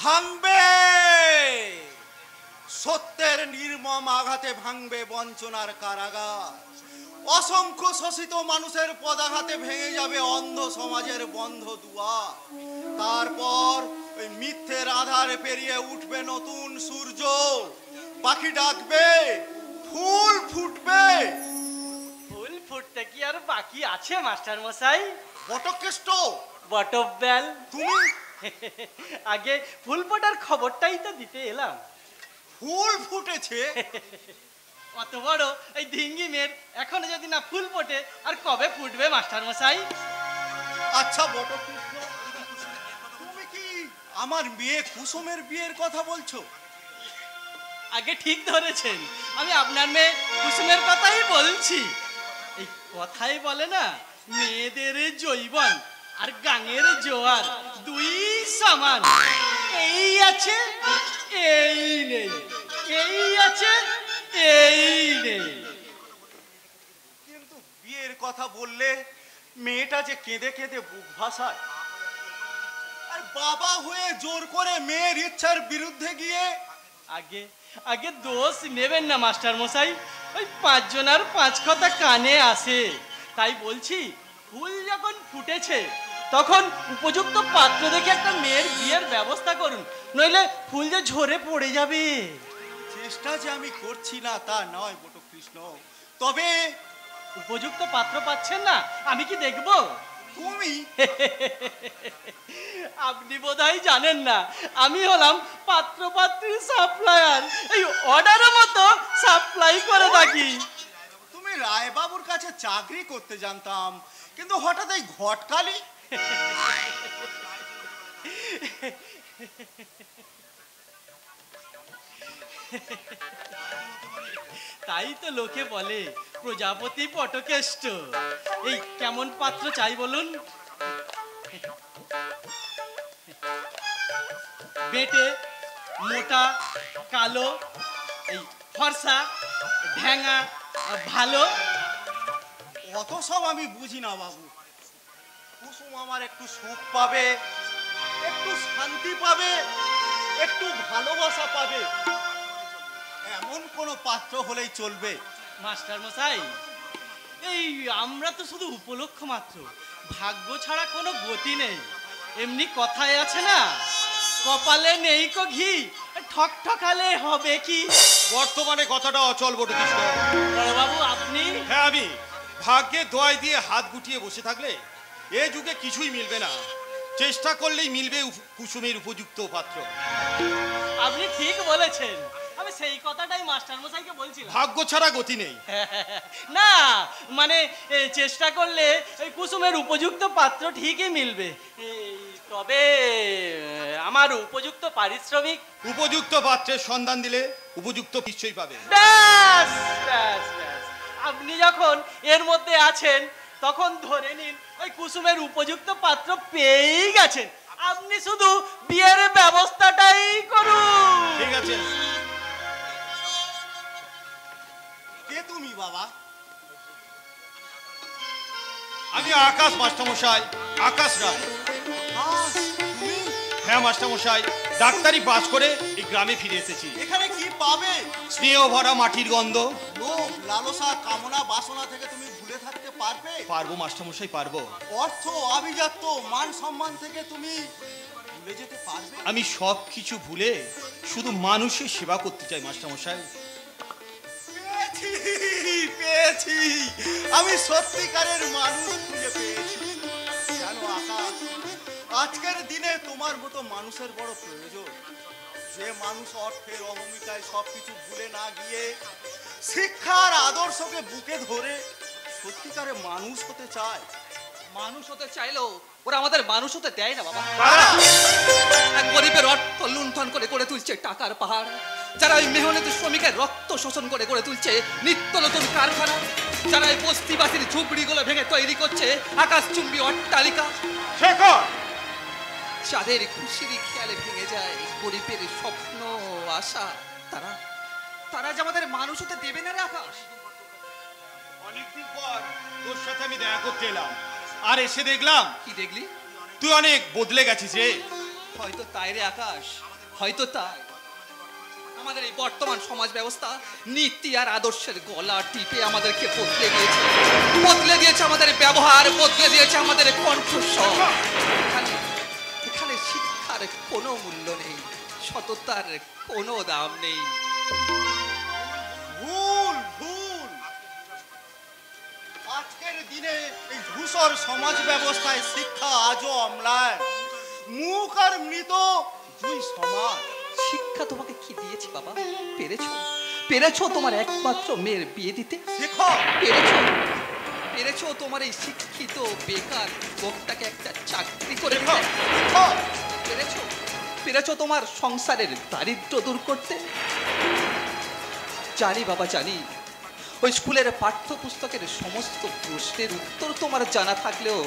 ভাঙবে, সত্যের নির্মম আঘাতে ভাঙবে বঞ্চনার কারাগার। অসংখ্য শোষিত মানুষের পদাঘাতে ভেঙে যাবে অন্ধ সমাজের বন্ধ দুয়ার। তারপর ওই মিথ্যের আধার পেরিয়ে উঠবে নতুন সূর্য, পাখি ডাকবে, ফুল ফুটবে। ফুল ফুটতে কি আর বাকি আছে মাস্টার মশাই? বটকেষ্ট, বটব্যাল, তুমি আগে ফুল ফোটার খবরটাই তো দিতে এলাম। ফুল ফুটেছে? অত বড় এই ডিঙ্গি মেয়ের এখনো যদি না ফুল ফোটে আর কবে ফুটবে মাস্টার মশাই? আচ্ছা বটকৃষ্ণ, তুমি কি আমার মেয়ে কুসুমের বিয়ের কথা বলছো? আগে ঠিক ধরেছেন, আমি আপনার মেয়ে কুসুমের কথাই বলছি। এই কথাই বলে না, মেয়েদের যৌবন আর গাঙের জোয়ার দুই সমান। এই আছে এই নেই, এই আছে এই নেই। কিন্তু বিয়ের কথা বললে মেয়েটা যে কেঁদে কেঁদে বুক ভাসায়, আর বাবা হয়ে জোর করে মেয়ের ইচ্ছার বিরুদ্ধে গিয়ে। আগে আগে দোষ নেবেন না মাস্টার মশাই, ওই পাঁচজনের পাঁচ কথা কানে আসে। তাই বলছি, ফুল যখন ফুটেছে তখন উপযুক্ত পাত্র দেখে একটা মেয়ের বিয়ের ব্যবস্থা করুন, নইলে ফুল যে ঝরে পড়ে যাবে। চেষ্টা যে আমি করছি না তা নয় বটকৃষ্ণ, তবে উপযুক্ত পাত্র পাচ্ছেন না, আমি কি দেখবো? তুমি আপনি বোধহয় জানেন না, আমি হলাম পাত্র পাত্রী সাপ্লায়ার। এই অর্ডারের মতো সাপ্লাই করে থাকি। তুমি রায়বাবুর কাছে চাকরি করতে জানতাম, কিন্তু হঠাৎ এই ঘটকালি। তাই তো লোকে বলে প্রজাপতি পটকেষ্ট। এই কেমন পাত্র চাই বলুন? বেটে, মোটা, কালো, এই ফর্সা, ঢ্যাঙা, ভালো। অত সব আমি বুঝি না বাবু। কুসুম আমার একটু সুখ পাবে, একটু শান্তি পাবে, একটু ভালোবাসা পাবে, এমন কোনো পাত্র হলেই চলবে। মাস্টার মশাই, এই আমরা তো শুধু উপলক্ষ মাত্র, ভাগ্য ছাড়া কোনো গতি নেই। এমনি কথায় আছে না, কপালে নেই কো ঘি, ঠক ঠকালে হবে কি? বর্তমানে কথাটা অচল বটকৃষ্ণ। বড়বাবু আপনি? হ্যাঁ, আমি ভাগ্যে দোয়াই দিয়ে হাত গুটিয়ে বসে থাকলে এ যুগে কিছুই মিলবে না। চেষ্টা করলেই মিলবে কুসুমের উপযুক্ত পাত্র। আপনি ঠিক বলেছেন, আমি সেই কথাটাই মাস্টার মশাইকে বলছিলাম। ভাগ্য ছাড়া গতি নেই। না মানে চেষ্টা করলে এই কুসুমের উপযুক্ত পাত্র ঠিকই মিলবে। তবে আমার উপযুক্ত পারিশ্রমিক। উপযুক্ত পাত্রের সন্ধান দিলে উপযুক্ত নিশ্চয়ই পাবে। ব্যাস ব্যাস ব্যাস, আপনি যখন এর মধ্যে আছেন তখন ধরে নিন ওই কুসুমের উপযুক্ত পাত্র পেয়েই গেছেন। আপনি শুধু বিয়ের ব্যবস্থাটাই করুন। ঠিক আছে। কে তুমি বাবা? আমি আকাশ মাস্টারমশাই, আকাশ রায়। তুমি হ্যাঁ মাস্টারমশাই, ডাক্তারি পাস করে এই গ্রামে ফিরে এসেছি। এখানে কি পাবে? স্নেহ ভরা মাটির গন্ধ। লোভ, লালসা, কামনা, বাসনা থেকে তুমি ভুলে থাকতে পারবে? পারবো মাস্টারমশাই, পারবো। অর্থ, আভিজাত্য, মান সম্মান থেকে তুমি ভুলে যেতে পারবে? আমি সব কিছু ভুলে শুধু মানুষের সেবা করতে চাই মাস্টারমশাই। পেয়েছি, পেয়েছি, আমি সত্যিকারের মানুষ খুঁজে পেয়েছি। জানো আকাশ, আজকের দিনে তোমার মতো মানুষের বড় প্রয়োজন। যে মানুষ অর্থের অহমিকায় সবকিছু ভুলে না গিয়ে শিক্ষার আদর্শকে বুকে ধরে সত্যিকারে মানুষ হতে চায়। মানুষ হতে চাইলেও ওরা আমাদের মানুষ হতে দেয় না বাবা। এক গরিবের অর্থ লুণ্ঠন করে গড়ে তুলছে টাকার পাহাড়, যারা ওই মেহনতি শ্রমিকের রক্ত শোষণ করে গড়ে তুলছে নিত্য নতুন কারখানা, যারা এই বস্তিবাসীর ঝুপড়িগুলো ভেঙে তৈরি করছে আকাশচুম্বী অট্টালিকা, যাদের খুশির খেয়ালে ভেঙে যায় গরিবের স্বপ্ন আশা, তারা তারা যে আমাদের মানুষ হতে দেবে না রে আকাশ। অনেকদিন পর তোর সাথে আমি দেখা করতে এলাম, আর এসে দেখলাম কি দেখলি? তুই অনেক বদলে গেছিস রে। হয়তো তাই রে আকাশ, হয়তো তাই আমাদের এই বর্তমান সমাজ ব্যবস্থা নীতি আর আদর্শের গলা টিপে আমাদেরকে বদলে দিয়েছে আমাদের ব্যবহার, বদলে দিয়েছে আমাদের কণ্ঠস্বর। এখানে শিক্ষার কোনো মূল্য নেই, সততার কোনো দাম নেই। ভুল ভুল। আজকের দিনে এই ধূসর সমাজ ব্যবস্থায় শিক্ষা আজও অম্লান। মুখ আর মৃত দুই সমান। শিক্ষা তোমাকে কি দিয়েছে বাবা? পেরেছো তোমার একমাত্র মেয়ের বিয়ে দিতে? শেখো। পেরেছো তোমার এই শিক্ষিত বেকার লোকটাকে একটা চাকরি করে শেখো। দিতে? পেরেছো তোমার সংসারের দারিদ্র্য দূর করতে? জানি বাবা, জানি ওই স্কুলের পাঠ্যপুস্তকের সমস্ত প্রশ্নের উত্তর তোমার জানা থাকলেও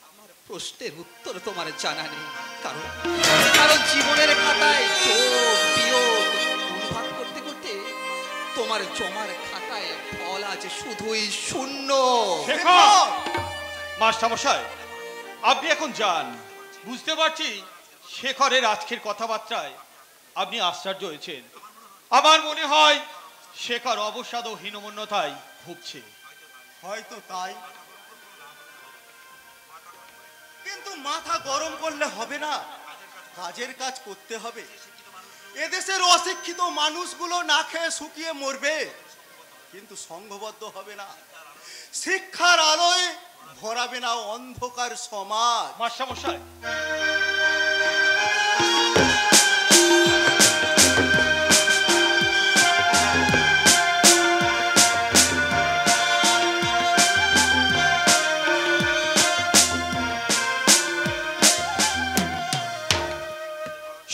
আমার প্রশ্নের উত্তর তোমার জানা নেই। কারণ জীবনের খাতায় যোগ বিয়োগ অনুবাদ করতে করতে তোমার জমার খাতায় ফল আছে শুধুই শূন্য। মাস্টারমশাই, আপনি এখন যান। বুঝতে পারছি শেখরের আজকের কথাবার্তায় আপনি আশ্চর্য হয়েছেন। আমার মনে হয় শেখর অবসাদ ও হীনমন্যতায় ভুগছে। হয়তো তাই, কিন্তু মাথা গরম করলে হবে না, কাজের কাজ করতে হবে। এদেশের অশিক্ষিত মানুষগুলো না খেয়ে শুকিয়ে মরবে, কিন্তু সংঘবদ্ধ হবে না। শিক্ষার আলোয় ভরাবে না অন্ধকার সমাজ। মাস্টারমশাই,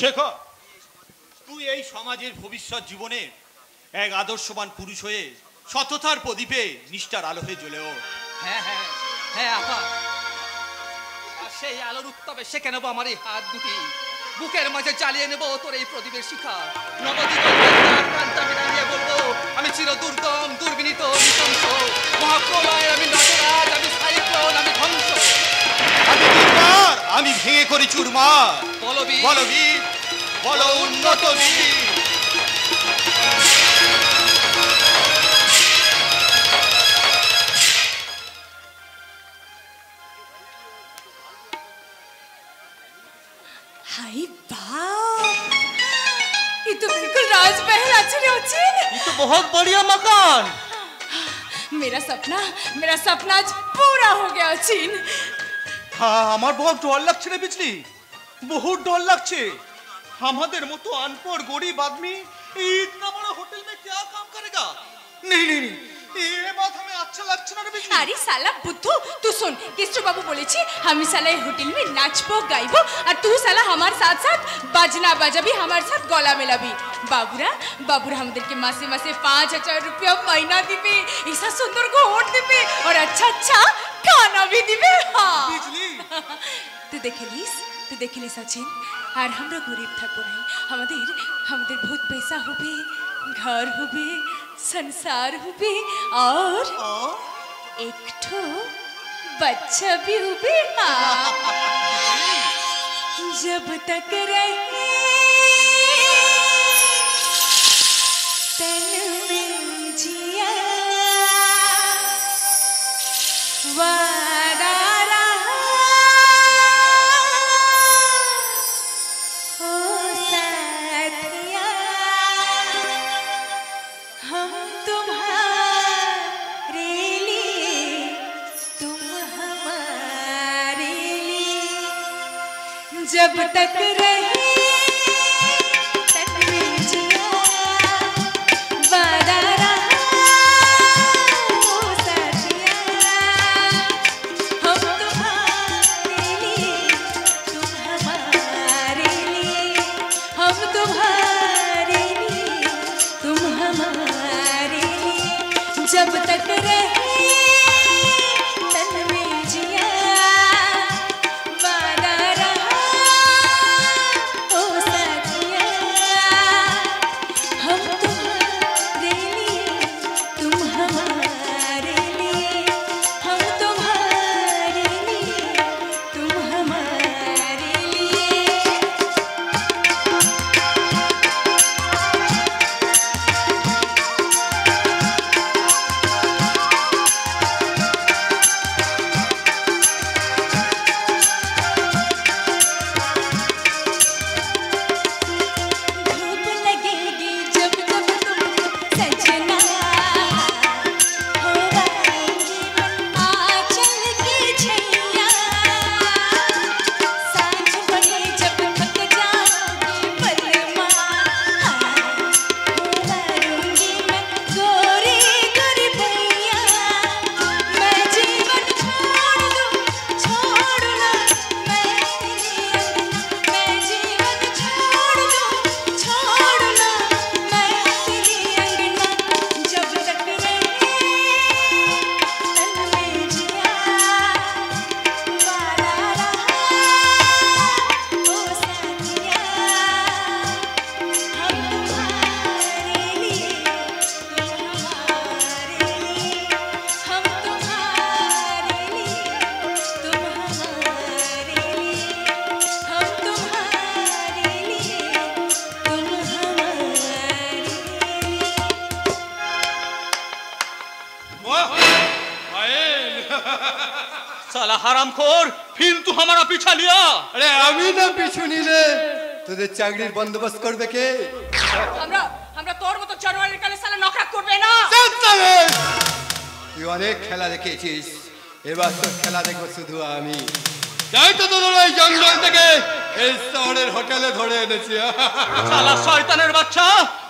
শেখর, তুই এই সমাজের ভবিষ্যৎ জীবনে এক আদর্শবান পুরুষ হয়ে সততার প্রদীপে নিষ্ঠার আলো হয়ে জ্বলে ওঠ। হ্যাঁ হ্যাঁ হ্যাঁ আপা, আর সেই আলোর উত্তবে সে কেন আমার এই হাত দুটি বুকের মাঝে জ্বালিয়ে নেবো তোর এই প্রদীপের শিখা। নবদ্বীপে বলবো আমি চির দুর্গম, দুর্বিনীত, নৃশংস, মহাপ্রলয় আমি নটরাজ, আমি সাইক্লোন, আমি ধ্বংস, আমি দুর্বার, আমি ভেঙে করি চুরমার। বলবীর, বলবীর, বল উন্নত বীর। हाय बाप, ये तो बिल्कुल राजमहल अच्छे अच्छे। ये तो बहुत बढ़िया मकान। मेरा सपना आज पूरा हो गया चिन। হ্যাঁ, আমার বহুত ডর লাগছে রে বিজলি, বহুত ডর লাগছে। আমাদের মতো अनपढ़ गरीब आदमी इतना बड़ा होटल में क्या काम करेगा? नहीं नहीं नहीं, ये बात हमें अच्छा लगছে না রে বিজলি। अरे साला बुद्धू, तू सुन, किस्टू बाबू बोले छी हम साला ये होटल में नाचबो गाइबो और तू साला हमारे साथ साथ बाजना बजाबी, हमारे साथ गला मिलाबी। बाबूरा हमदेर के मासे मासे 5,000 रुपया महीना दिबे, ऐसा सुंदर घोट दिबे और अच्छा खाना भी दिबे। हाँ বিজলি, तू देखलिस सचिन, আর আমরা গরিব থাকবো না, আমাদের बहुत पैसा হবে, घर হবে, संसार হবে और एक ठो बच्चा भी होबे। जब तक रहे तन में जिया वादा रहा ओ साथिया, हम तुम्हारे लिए, तुम हमारे लिए, जब तक रहे तन में जिया वादा रहा ओ साथिया, हम तुम्हारे लिए, तुम हमारे लिए, हम तुम्हारे लिए, तुम हमारे लिए, जब तक रहे तन में जिया वादा रहा ओ साथिया, हम तुम्हारे लिए, तुम हमारे लिए, हम तुम्हारे लिए, तुम हमारे लिए। हरामखोर फिर तू हमारा पीछा लिया। अरे আমি না পিছু নিলে তোদের চাকরির বন্দোবস্ত করবে কে? আমরা তোর মতো জানোয়ারের কালে সালা নকরা করবে না। তুই অনেক খেলা দেখেছিস, এবার তোর খেলা দেখবো শুধু আমি। যাই তো তোদের ওই জঙ্গল থেকে এই শহরের হোটেলে ধরে এনেছি। साला শয়তানের বাচ্চা,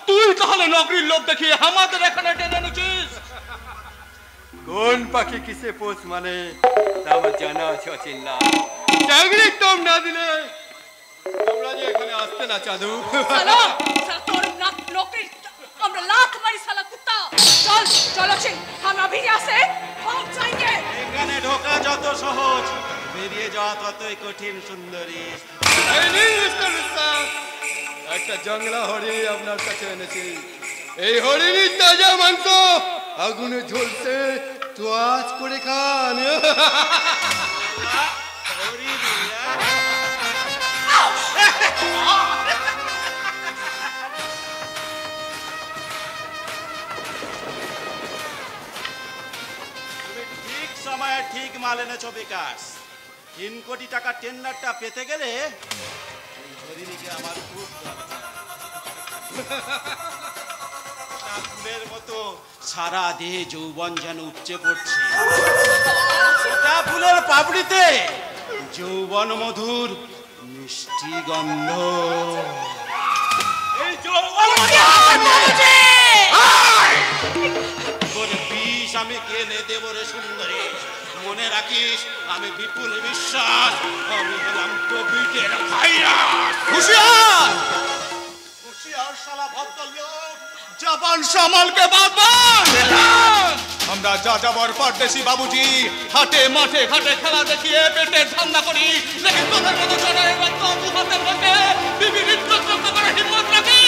তুই তাহলে নকরির লোভ দেখিয়ে আমাদের এখানে টেনে এনেছিস। কোন পাখি কিসে পোষ মানে তা আমার জানা আছে অচিন্না। চাকরি কম না দিলে আমরা যে এখানে আসতে না চাঁদু। সালা তোর নকরি আমরা লাখ মারি সালা কুত্তা। চল চলো সে हम अभी यहाँ से भाग जाएंगे। এখানে ঢোকা যত সহজ, বেরিয়ে যাওয়া ততই কঠিন সুন্দরী। এই নিন মিস্টার মিস্টার, একটা জংলা হরিণ আপনার কাছে এনেছি। এই হরিণের তাজা মাংস আগুনে ঝলসে তো আজ করে খান। তুমি ঠিক সময়ে ঠিক মাল এনেছো বিকাশ। 3 কোটি টাকা টেন্ডারটা পেতে গেলে এই হরিণীকে আমার খুব দরকার। ফুলের মতো সারা দেহে যৌবন যেন উপচে পড়ছে। সেটা ফুলের পাপড়িতে যৌবন মধুর মিষ্টি গন্ধ। এই যৌবন তোর বিষ আমি কেনে দেব রে সুন্দরী। মনে রাখিস আমি বিপুল বিশ্বাস, আমি হলাম কোভিডের ভাইরাস। হুঁশিয়ার হুঁশিয়ার শালা ভদ্রলোক, জবান সামালকে বাদবান। আমরা যা যাবার পরদেশি বাবুজি, হাটে মাঠে ঘাটে খেলা দেখিয়ে পেটের ধান্দা করি, লেকিন তোদের মতো জনের বাচ্চা হাতের মধ্যে বিবি নির্যত করে হিম্মত রাখি।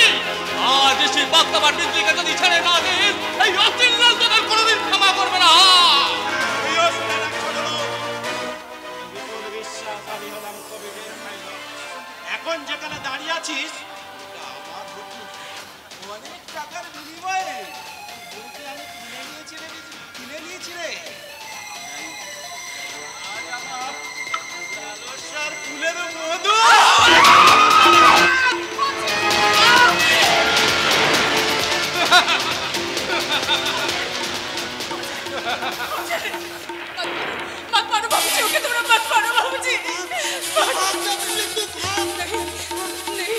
আজ এসে বাক্তাবার বৃদ্ধিকে যদি ছেড়ে না দিস, এই অচিল্লাল তোদের কোনোদিন ক্ষমা করবে না। প্রিয় শুনে রাখো লোক, বিপুল বিশ্বাস, আমি হলাম কোভিডের ভাইরাস। এখন যেখানে দাঁড়িয়ে আছিস এটা আমার হোটেল। অনেক টাকার বিনিময়ে তোকে আমি কিনে নিয়েছি রে। আজ আমার লালসার ফুলের মধু। मत मारो बाबूजी, ओके तुम मत मारो बाबूजी। नहीं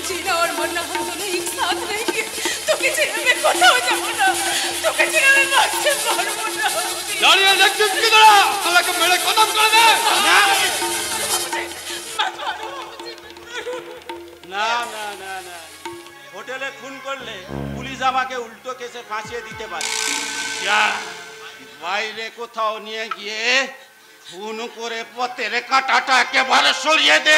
जीना और मरना हम दोनों एक साथ रहेंगे। तो किसी में खोटा हो जाओ ना, तो किसी में मत से मारो ना। দাঁড়িয়ে দেখছিস কি তোরা? আমাকে মেরে খতম করে দে। मत मारो बाबूजी। না না না না, হোটেলে খুন করলে পুলিশ আমাকে উল্টো কেসে ফাঁসিয়ে দিতে পারে। যা বাইরে কোথাও নিয়ে গিয়ে খুন করে পথের কাঁটাটা একেবারে সরিয়ে দে।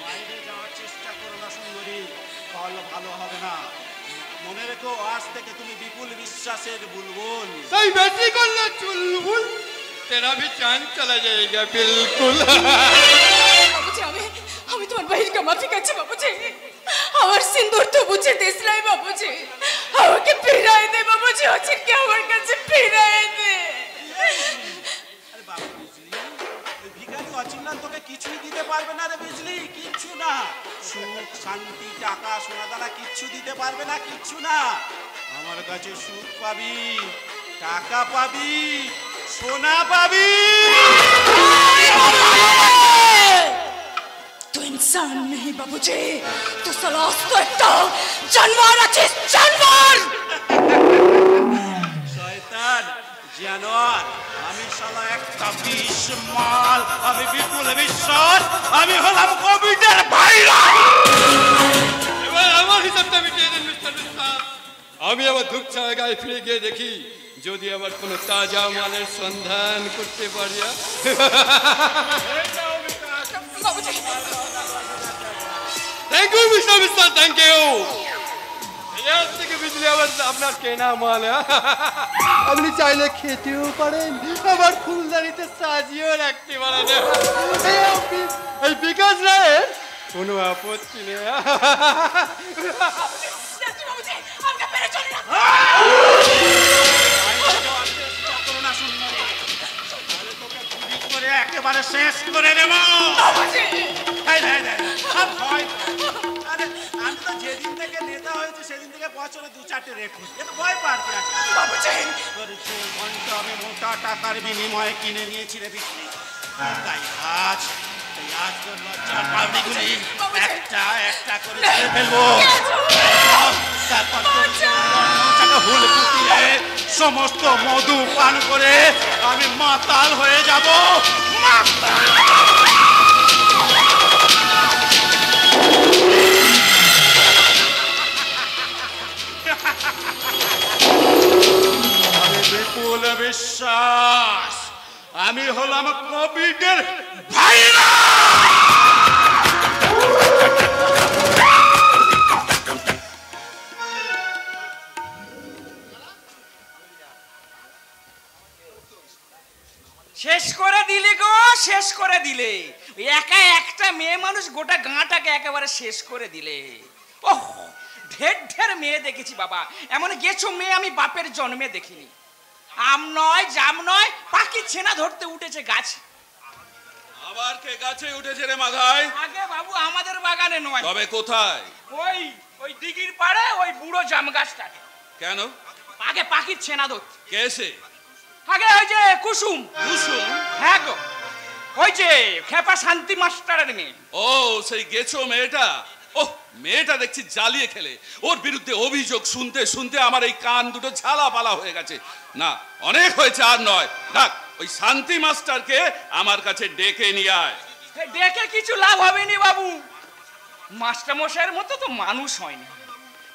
বাইরে যাওয়ার চেষ্টা করো না সুন্দরী, তাহলে ভালো হবে না। মনে রেখো আজ থেকে তুমি বিপুল বিশ্বাসের বুলবুল। তাই বেশি করলে চুলবুল তেরা भी चांद चला जाएगा बिल्कुल। बाबूजी আমি তোমার বাহির কা মাফি চাইছি বাবুজি। আমার সিন্দুর তো বুঝে দেশলাই বাবুজি। আমাকে ফিরাই দে বাবুজি, অচিনকে আমার কাছে ফিরাই দে। আরে বাবা বিজলি, ওই ভিখারি অচিন্তান তোকে কিছুই দিতে পারবে না রে বিজলি, কিচ্ছু না। সুখ শান্তি টাকা সোনা দানা কিচ্ছু দিতে পারবে না, কিচ্ছু না। আমার কাছে সুখ পাবি, টাকা পাবি, সোনা পাবি। तू इंसान नहीं बाबूजी, तू सलास तो एक जानवर आछिस, जानवर। শয়তান জানোয়ার, আমি শালা এক একটা বিষ মাল। আমি বিপুল বিশ্বাস, আমি হলাম কোভিডের ভাইরাস। এবার আমার হিসাবটা মিটিয়ে দিন মিস্টার বিশ্বাস। আমি আবার ধূপ জায়গায় ফিরে গিয়ে দেখি যদি আবার কোনো তাজা মালের সন্ধান করতে পারি। থ্যাংক ইউ মিস্টার বিশ্বাস, থ্যাংক ইউ। এর থেকে বিজলি আবার আপনার কেনা মাল। আপনি চাইলে খেতেও পারেন, আবার ফুলদানিতে সাজিয়েও রাখতে পারেন। এই বিকাশ রায়ের কোনো আপত্তি নেই। একেবারে শেষ করে দেব। আমি তো যেদিন থেকে নেতা হয়েছে সেদিন থেকে বছরে 2-4টে রেখুস, এত ভয় পারবে। আমি মোটা টাকার বিনিময়ে কিনে নিয়েছি রে বিক্রি। তাই আজ তোর লজ্জার পাবলিকগুলি একটা একটা করে ফেলবো। তারপর হুল ফুটিয়ে সমস্ত মধু পান করে আমি মাতাল হয়ে যাব। আমি বিপুল বিশ্বাস, আমি হলাম কোভিডের ভাইরাস। শেষ করে দিলে গো, শেষ করে দিলে। ওই একা একটা মেয়ে মানুষ গোটা গাঁটাকে একেবারে শেষ করে দিলে। ওহ, ঢের ঢের মেয়ে দেখেছি বাবা, এমন গেছো মেয়ে আমি বাপের জন্মে দেখিনি। আম নয়, জাম নয়, পাখি ছেনা ধরতে উঠেছে গাছ। আবার কে গাছে উঠেছে রে মাথায়? আগে বাবু আমাদের বাগানে নয়। তবে কোথায়? ওই দিঘির পাড়ে ওই বুড়ো জাম গাছটাকে। কেন? আগে পাখির ছেনা ধরতে। কেসে? আগে ওই যে কুসুম। কুসুম? হ্যাঁ গো, ওই যে খেপা শান্তি মাস্টারের মেয়ে। ও সেই গেছো মেয়েটা? ও মেয়েটা দেখছি জ্বালিয়ে খেলে। ওর বিরুদ্ধে অভিযোগ শুনতে শুনতে আমার এই কান দুটো ঝালা পালা হয়ে গেছে। না, অনেক হয়েছে, আর নয়। ডাক ওই শান্তি মাস্টারকে আমার কাছে ডেকে নিয়ে আয়। ডেকে কিছু লাভ হবে নি বাবু, মাস্টার মশাইয়ের মতো তো মানুষ হয়নি।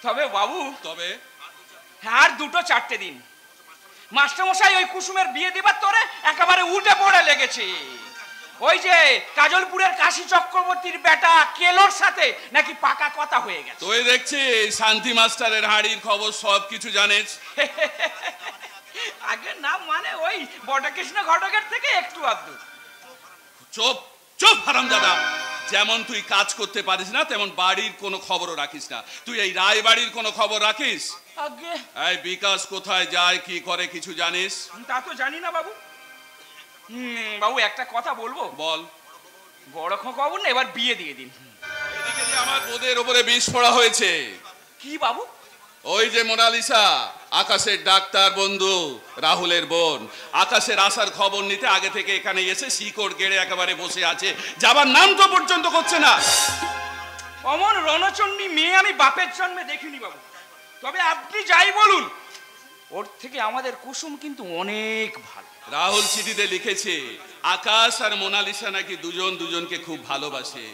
তবে বাবু, তবে আর 2-4টে দিন মাস্টার মশাই ওই কুসুমের বিয়ে দিবার তোরে একেবারে উঠে পড়ে লেগেছে। ওই যে কাজলপুরের কাশী চক্রবর্তীর বেটা কেলোর সাথে নাকি পাকা কথা হয়ে গেছে। তুই দেখছি শান্তি মাস্টারের হাড়ির খবর সব কিছু জানিস। আগে নাম মানে ওই বটকৃষ্ণ ঘটকের থেকে একটু আধটু। চুপ চুপ হারামজাদা। যেমন তুই কাজ করতে পারিস না, তেমন বাড়ির কোনো খবরও রাখিস না। তুই এই রায় বাড়ির কোনো খবর রাখিস? আগে এই বিকাশ কোথায় যায়, কি করে, কিছু জানিস? তা তো জানি না বাবু। বাবু একটা কথা বলবো? বল। বড় খবর না, এবার বিয়ে দিয়ে দিন। এদিকে যে আমার বোদের উপরে বিষ পড়া হয়েছে। কি বাবু? ওই যে মোনালিসা, আকাশের ডাক্তার বন্ধু রাহুলের বোন, আকাশের আসার খবর নিতে আগে থেকে এখানে এসে শিকড় গেড়ে একেবারে বসে আছে, যাবার নাম তো পর্যন্ত করছে না। অমন রণচণ্ডী মেয়ে আমি বাপের জন্মে দেখিনি বাবু। তবে আপনি যাই বলুন, ওর থেকে আমাদের কুসুম কিন্তু অনেক ভালো। রাহুল চিঠিতে লিখেছে আকাশ আর মোনালিসা নাকি দুজন দুজনকে খুব ভালোবাসে,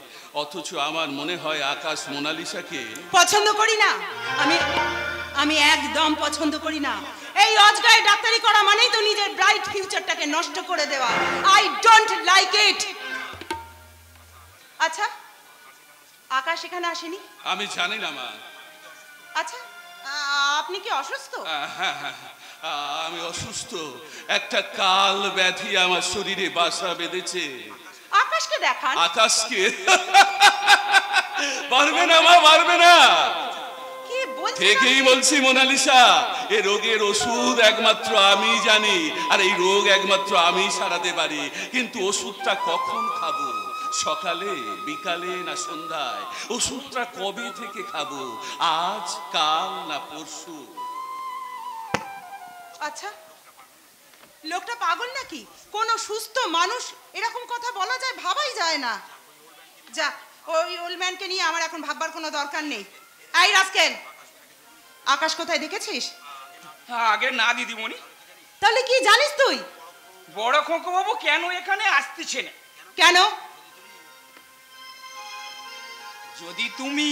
অথচ আমার মনে হয় আকাশ মোনালিসাকে পছন্দ করি না। আমি একদম পছন্দ করি না। এই অজগায় ডাক্তারি করা মানেই তো নিজের ব্রাইট ফিউচারটাকে নষ্ট করে দেওয়া। I don't like it. আচ্ছা, আকাশ এখানে আসেনি? আমি জানি না মা। আচ্ছা, আপনি কি অসুস্থ? হ্যাঁ, আমি অসুস্থ। একটা কাল ব্যাধি আমার শরীরে বাসা বেঁধেছে। আকাশকে দেখান। আকাশকে? পারবে না মা, পারবে না। কি বলছেন? ঠিকই বলছি মোনালিসা, এ রোগের ওষুধ একমাত্র আমি জানি, আর এই রোগ একমাত্র আমি সারাতে পারি। কিন্তু ওষুধটা কখন খাবো? সকালে, বিকালে না সন্ধ্যায়? ওষুধটা কবে থেকে খাবো? আজ, কাল না পরশু? আচ্ছা, লোকটা পাগল নাকি? কোন সুস্থ মানুষ এরকম কথা বলা যায়? ভাবাই যায় না। যা, ওই ওল্ড ম্যানকে নিয়ে আমার এখন ভাববার কোনো দরকার নেই। এই রাস্কেল, আকাশ কোথায় দেখেছিস? আগে না দিদিমণি। তাহলে কি জানিস তুই? বড় খোকা বাবু কেন এখানে আসতেছে না? কেন? যদি তুমি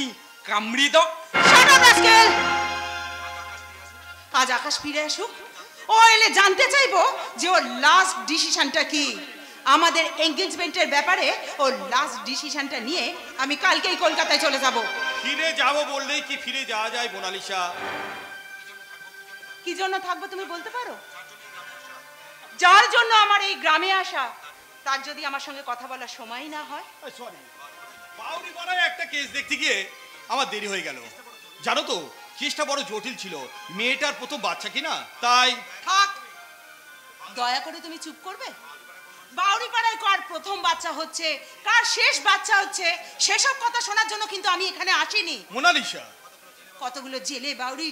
কামড়ি দাও। Shut up, rascal! আজ আকাশ ফিরে আসুক, ও এলে জানতে চাইবো যে ওর লাস্ট ডিসিশনটা কি। আমাদের এঙ্গেজমেন্টের ব্যাপারে ওর লাস্ট ডিসিশনটা নিয়ে আমি কালকেই কলকাতায় চলে যাব। ফিরে যাব বললেই কি ফিরে যাওয়া যায় মোনালিসা? কি জন্য থাকবো তুমি বলতে পারো? যার জন্য আমার এই গ্রামে আসা, তার যদি আমার সঙ্গে কথা বলার সময় না হয়। সরি, বাউরি পাড়ায় একটা কেস দেখতে গিয়ে আমার দেরি হয়ে গেল। জানো তো কেসটা বড় জটিল ছিল, মেয়েটার প্রথম বাচ্চা কিনা, তাই। থাক, দয়া করে তুমি চুপ করবে? বাউরিপাড়ায় কার প্রথম বাচ্চা হচ্ছে, কার শেষ বাচ্চা হচ্ছে, সেসব কথা শোনার জন্য কিন্তু আমি এখানে আসিনি। মোনালিসা, কতগুলো জেলে বাউরি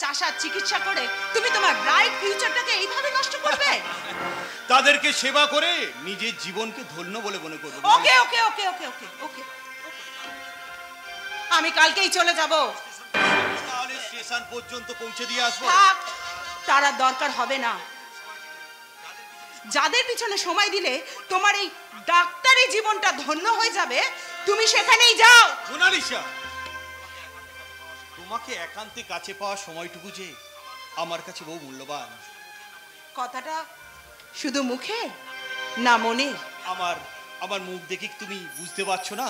চাষার চিকিৎসা করে তুমি তোমার ব্রাইট ফিউচারটাকে এইভাবে নষ্ট করবে? তাদেরকে সেবা করে নিজের জীবনকে ধন্য বলে মনে করবো। ওকে ওকে ওকে ওকে ওকে ওকে, আমি কালকেই চলে যাব। তাহলে স্টেশন পর্যন্ত পৌঁছে দিয়ে আসবো। থাক, তার আর দরকার হবে না। যাদের পিছনে সময় দিলে তোমার এই ডাক্তারি জীবনটা ধন্য হয়ে যাবে, তুমি সেখানেই যাও। মোনালিসা, তোমাকে একান্তে কাছে পাওয়ার সময়টুকু যে আমার কাছে বহু মূল্যবান। কথাটা শুধু মুখে না মনে? আমার মুখ দেখে তুমি বুঝতে পারছো না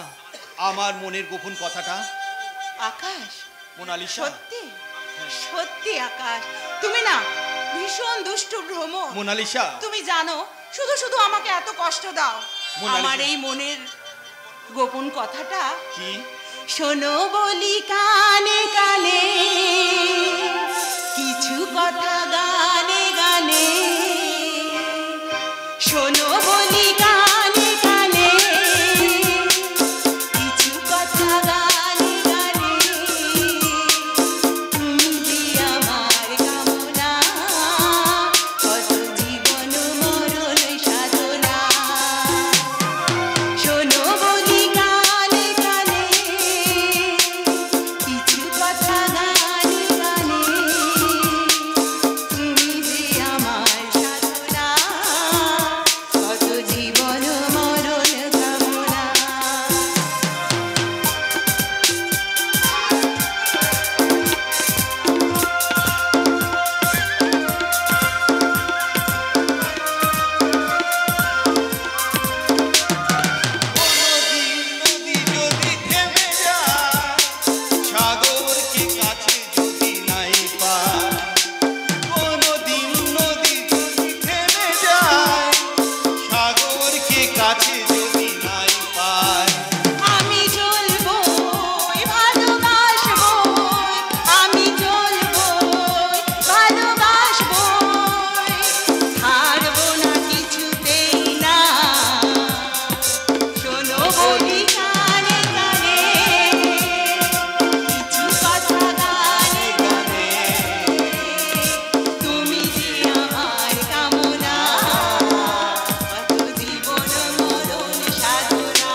আমার মনের গোপন কথাটা? আকাশ, মোনালিসা, সত্যি সত্যি আকাশ, তুমি না ভীষণ দুষ্টু ভ্রমণ। মোনালিসা, তুমি জানো শুধু শুধু আমাকে এত কষ্ট দাও। মোনালিসা, আমার এই মনের গোপন কথাটা কি শোনো বলি কানে কানে, কিছু কথা গানে গানে, শোনো বলি কানে কানে, কিছু কথা গানে গানে, তুমি যে আমার কামনা, কত জীবন মরণ সাধনা। শোনো বলি কানে কানে, কিছু কথা গানে গানে, তুমি যে আমার সাধনা, কত জীবন মরণ কামনা। কোনদিন নদী যদি থেমে যায়, সাগরকে কাছে যদি নাই পায়, কোনদিন নদী যদি থেমে যায়, সাগরকে কাছে যদি নাই পায়, আমি চলবো ভালোবাসবো, আমি চলবো ভালোবাসবো, হারবো না কিছুতেই না। শোনো বলি কানে কানে, কিছু কথা গানে গানে, তুমি যে আমার কামনা, কত জীবন মরণ সাধনা।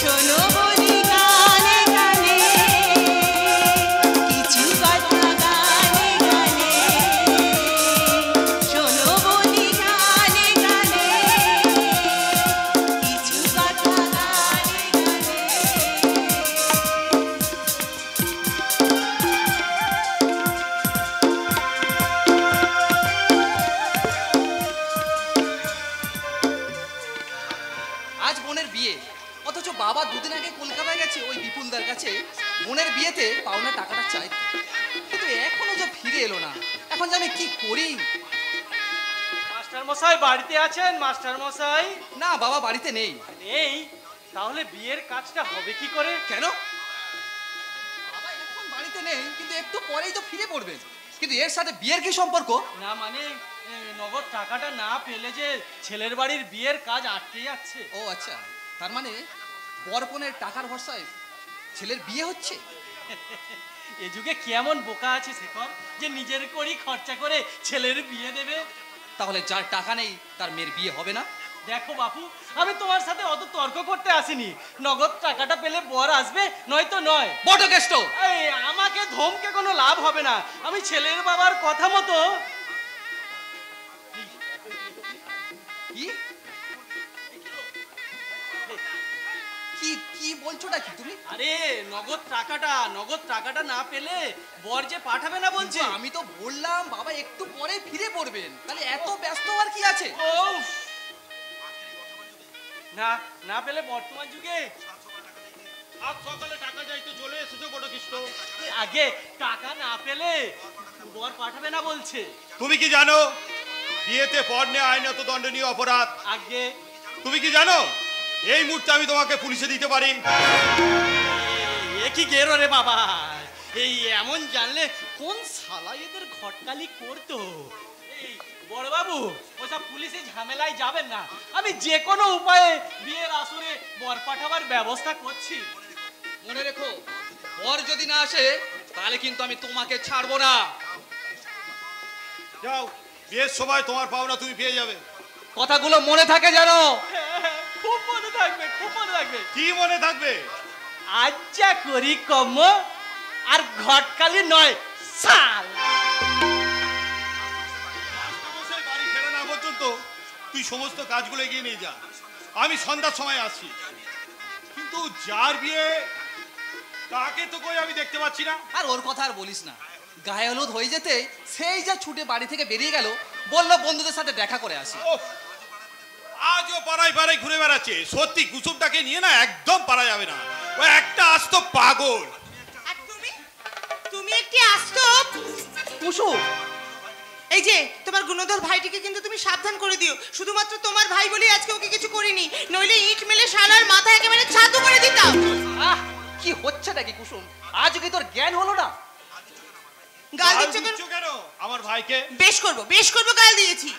শোনো বলি কানে কানে, কিছু কথা গানে গানে, শোনো বলি কানে কানে, কিছু কথা গানে আজ বোনের বিয়ে, অথচ বাবা দুদিন আগে কলকাতায় গেছে ওই বিপুলদার কাছে বোনের বিয়েতে পাওনা টাকাটা চাইতে, কিন্তু এখনো যে ফিরে এলো না। এখন যে আমি কি করি? মাস্টার মশাই বাড়িতে আছেন? মাস্টার মশাই না, বাবা বাড়িতে নেই। নেই? তাহলে বিয়ের কাজটা হবে কি করে? কেন? বাবা এখন বাড়িতে নেই, কিন্তু একটু পরেই তো ফিরে পড়বেন। কিন্তু এর সাথে বিয়ের কি সম্পর্ক? না মানে নগদ টাকাটা না পেলে যে ছেলের বাড়ির বিয়ের কাজ আটকে যাচ্ছে। ও আচ্ছা, তার মানে বরপনের টাকার ভরসায় ছেলের বিয়ে হচ্ছে? এ যুগে কেমন বোকা আছে শেখর যে নিজের করেই খরচা করে ছেলের বিয়ে দেবে? তাহলে যার টাকা নেই তার মেয়ের বিয়ে হবে না? দেখো বাপু, আমি তোমার সাথে অত তর্ক করতে আসিনি। নগদ টাকাটা পেলে বর আসবে, নয়তো নয়। বড় কেষ্ট, এই আমাকে ধমকে কোনো লাভ হবে না। আমি ছেলের বাবার কথা মতো কি কি কি বলছোটা কি তুমি? আরে নগদ টাকাটা না পেলে বর যে পাঠাবে না বলছে। আমি তো বললাম বাবা একটু পরে ফিরে পড়বেন, তাহলে এত ব্যস্ত আর কি আছে? উফ! না পেলে বর্তমান যুগে আজ সকালে টাকা চাইতে চলে এসেছো বড় কৃষ্ণ। আগে টাকা না পেলে বর পাঠাবে না বলছে। তুমি কি জানো বিয়েতে পর নেওয়া আইনত দণ্ডনীয় অপরাধ? আগে তুমি কি জানো এই মুহূর্তে আমি তোমাকে পুলিশে দিতে পারি? এ কি গেরো রে বাবা, এই এমন জানলে কোন শালা এদের ঘটকালি করতো। এই বড় বাবু ওসব পুলিশে ঝামেলায় যাবেন না, আমি যে কোনো উপায়ে বিয়ের আসরে বর পাঠাবার ব্যবস্থা করছি। মনে রেখো, বর যদি না আসে তাহলে কিন্তু আমি তোমাকে ছাড়বো না। যাও, বিয়ের সময় তোমার পাওনা তুমি পেয়ে যাবে। কথাগুলো মনে থাকে জানো? খুব মনে থাকবে, খুব মনে থাকবে। কি মনে থাকবে? আজ যা করি কম আর ঘটকালি নয় সাল। মাস্টারমশাই বাড়ি ফেরা না পর্যন্ত তুই সমস্ত কাজগুলো এগিয়ে নিয়ে যা, আমি সন্ধ্যার সময় আসছি। কিন্তু যার বিয়ে তাকে তো কই আমি দেখতে পাচ্ছি না। আর ওর কথা আর বলিস না, গায়ে হলুদ হয়ে যেতে সেই যা ছুটে বাড়ি থেকে বেরিয়ে গেল, বললো বন্ধুদের সাথে দেখা করে আসি। আজও পাড়ায় পাড়ায় ঘুরে বেড়াচ্ছে। সত্যি কুসুমটাকে নিয়ে না একদম পারা যাবে না, ও একটা আস্ত পাগল। আর তুমি একটি আস্ত কুসুম, এই যে তোমার গুণধর ভাইটিকে কিন্তু তুমি সাবধান করে দিও। শুধুমাত্র তোমার ভাই বলে আজকে ওকে কিছু করিনি, নইলে ইট মেলে শালার মাথা একেবারে ছাতু করে দিতাম। আহ কি হচ্ছে নাকি কুসুম, আজ কি তোর জ্ঞান হলো না? গাল দিচ্ছ কেন আমার ভাইকে? বেশ করবো, গাল দিয়েছি।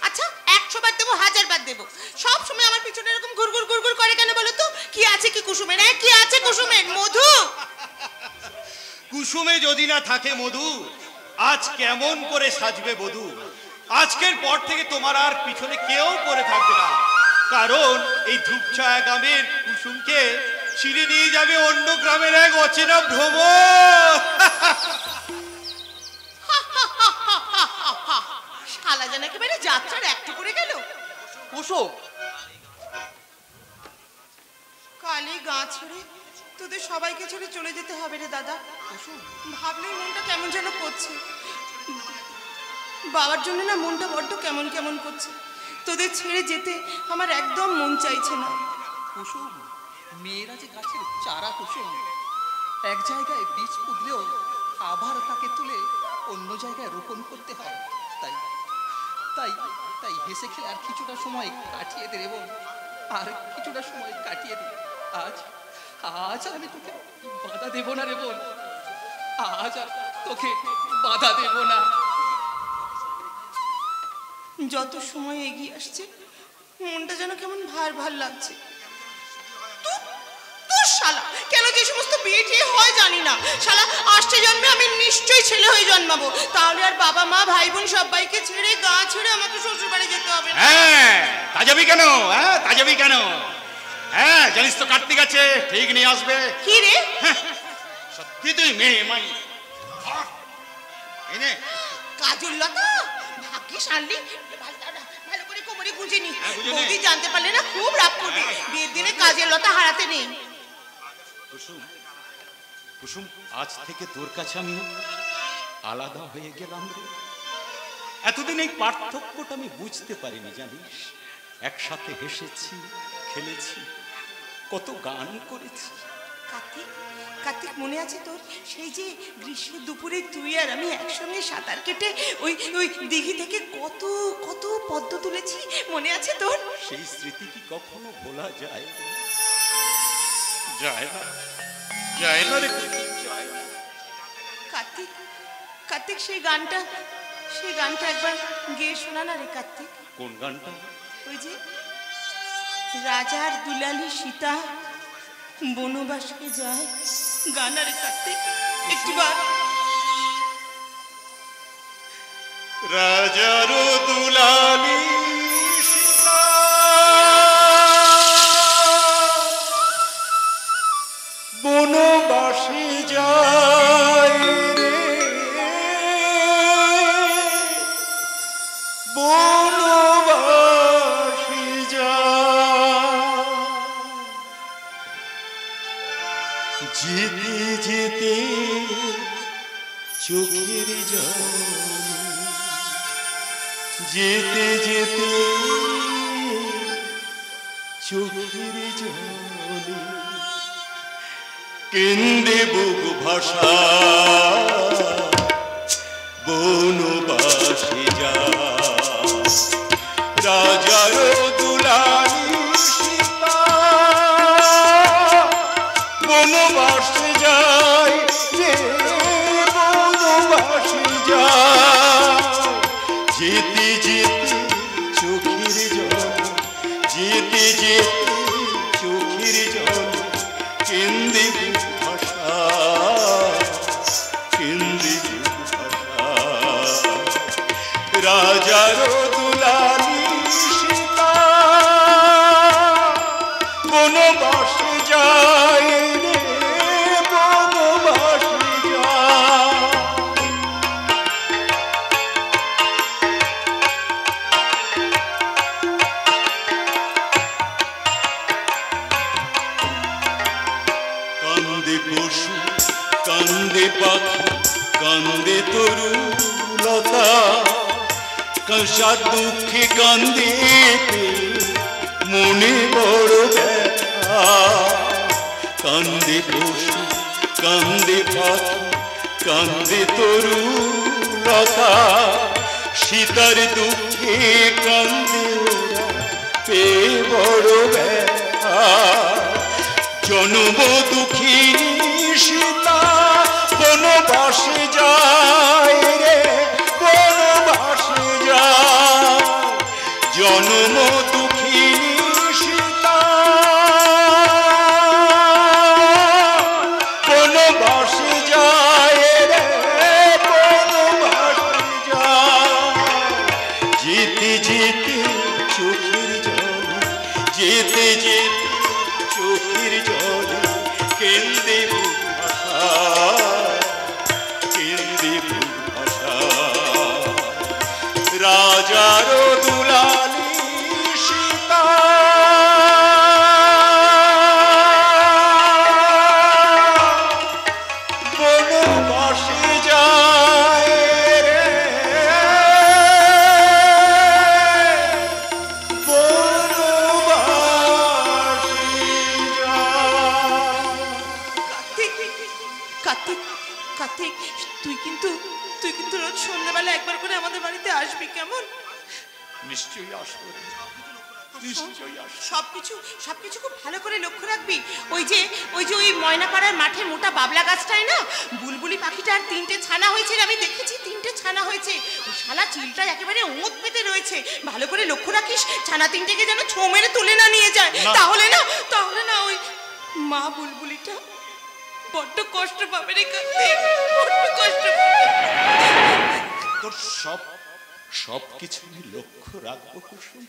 আচ্ছা 100 বার দেবো, 1000 বার দেবো, সব সময় আমার পিছনে এরকম ঘুরঘুর ঘুরঘুর করে কেন বলো তো? কি আছে কি কুসুমের? হ্যাঁ কি আছে কুসুমের? মধু? কুসুমে যদি না থাকে মধু, আজ কেমন করে সাজবে বধূ? আজকের পর থেকে তোমার আর পিছনে কেউ পড়ে থাকবে না, কারণ এই ধূপছায়া গ্রামের কুসুমকে ছিঁড়ে নিয়ে যাবে অন্য গ্রামের এক অচেনা ভ্রমণ। শালা যেন একেবারে যাত্রার একটু করে গেল। কুসুম, কালি গা ছেড়ে তোদের সবাইকে ছেড়ে চলে যেতে হবে রে দাদা। ভাবলেই মনটা কেমন যেন করছে। বাবার জন্য না মনটা বড্ড কেমন কেমন করছে। তোদের ছেড়ে যেতে আমার একদম মন চাইছে না। কুসুম, মেয়েরা যে গাছের চারা কুসুম, এক জায়গায় বীজ পুঁতলেও আবার তাকে তুলে অন্য জায়গায় রোপণ করতে হয়। তাই তাই তাই হেসে খেলে আর কিছুটা সময় কাটিয়ে দে এবং আর কিছুটা সময় কাটিয়ে দে। আজ আজ আমি তোকে বাধা দেব না রে বোন, আজ আর তোকে বাধা দেব না। যত সময় এগিয়ে আসছে মনটা যেন কেমন ভার ভার লাগছে। শালা কেন যে সমস্ত বিয়ে টিয়ে হয় জানি না, শালা আসছে জন্মে আমি নিশ্চয়ই ছেলে হয়ে জন্মাবো, তাহলে আর বাবা মা ভাই বোন সবাইকে ছেড়ে গা ছেড়ে আমাকে শ্বশুর বাড়ি যেতে হবে না। হ্যাঁ তা যাবি কেন? তা যাবি কেন? হ্যাঁ জানিস তো কার্তিক আছে, ঠিক নিয়ে আসবে। কি রে? সত্যি তুই মেয়ে মাই এনে কাজল লতা ভাগ্যিস আনলি, ভালো করে কোমরে গুঁজে নি, বৌদি জানতে পারলে না খুব রাগ করবে। বিয়ের দিনে কাজের লতা হারাতে নেই। কুসুম, কুসুম, আজ থেকে তোর কাছে আমি আলাদা হয়ে গেলাম রে। এতদিন এই পার্থক্যটা আমি বুঝতে পারিনি জানিস। একসাথে হেসেছি, খেলেছি, কত গান করেছি। কার্তিক, কার্তিক মনে আছে তোর সেই যে গ্রীষ্মের দুপুরে তুই আর আমি একসঙ্গে সাঁতার কেটে ওই ওই দিঘি থেকে কত কত পদ্ম তুলেছি, মনে আছে তোর? সেই স্মৃতি কি কখনো ভোলা যায়? যায় না, যায় না রে, যায় না। কার্তিক, কার্তিক সেই গানটা একবার গেয়ে শোনা না রে কার্তিক। কোন গানটা? ওই যে রাজার দুলালি সীতা বনবাসে যায়, গান রে কার্তিক একটিবার। রাজার দুলালি সীতা বনবাসে যায় রে, বনবাসে চোখের জল যেতে যেতে চোখের জলে কেন্দে বুক ভাষা বনবাসে যা রাজার দুলালি সীতা বনবাসে যায় রে বনবাসে যায় যেতে যেতে চোখের জল যেতে যেতে চোখের জল কেন্দে বুক ভাষা কেন্দে বুক ভাষা রাজার দুলালি সীতা বনবাসে যায় রে বনবাসে যায় কান্দে পশু কান্দে পাখি কান্দে তরু লতা কাঁসা দুঃখে কান্দে মনে বড় ব্যথা কান্দে পশু কান্দে পাখি কান্দে তরু লতা সীতার দুঃখে কান্দে ওরা পেয়ে বড় ব্যথা জনম দুঃখিনী সীতা বনবাসে যায় রে বনবাসে যায় জনম দুঃখিনী সীতা বনবাসে যায় রে বনবাসে যায় যেতে যেতে চোখের জল যেতে যেতে চোখের জলে কেন্দে বুক ভাষা কেন্দে বুক ভাষা রাজার দুলালি সীতা বনবাসে যায় রে কার্তিক কার্তিক তুই কিন্তু রোজ সন্ধ্যাবেলা একবার করে আমাদের বাড়িতে আসবি কেমন? নিশ্চয়ই আসবো নিশ্চয়ই আসবো সবকিছু খুব ভালো করে লক্ষ্য রাখবি। ওই যে ওই ময়নাপাড়ার মাঠে মোটা বাবলা গাছটায় না বুলবুলি পাখিটার 3টে ছানা হয়েছে, আমি দেখেছি 3টে ছানা হয়েছে। ওই শালা চিলটা একেবারে ওঁত পেতে রয়েছে, ভালো করে লক্ষ্য রাখিস ছানা 3টেকে যেন ছো মেরে তুলে না নিয়ে যায়। তাহলে না ওই মা বুলবুলিটা বড্ড কষ্ট পাবে রে কার্তিক, বড্ড কষ্ট পাবে। তোর সব কিছু আমি লক্ষ্য রাখবো কুসুম।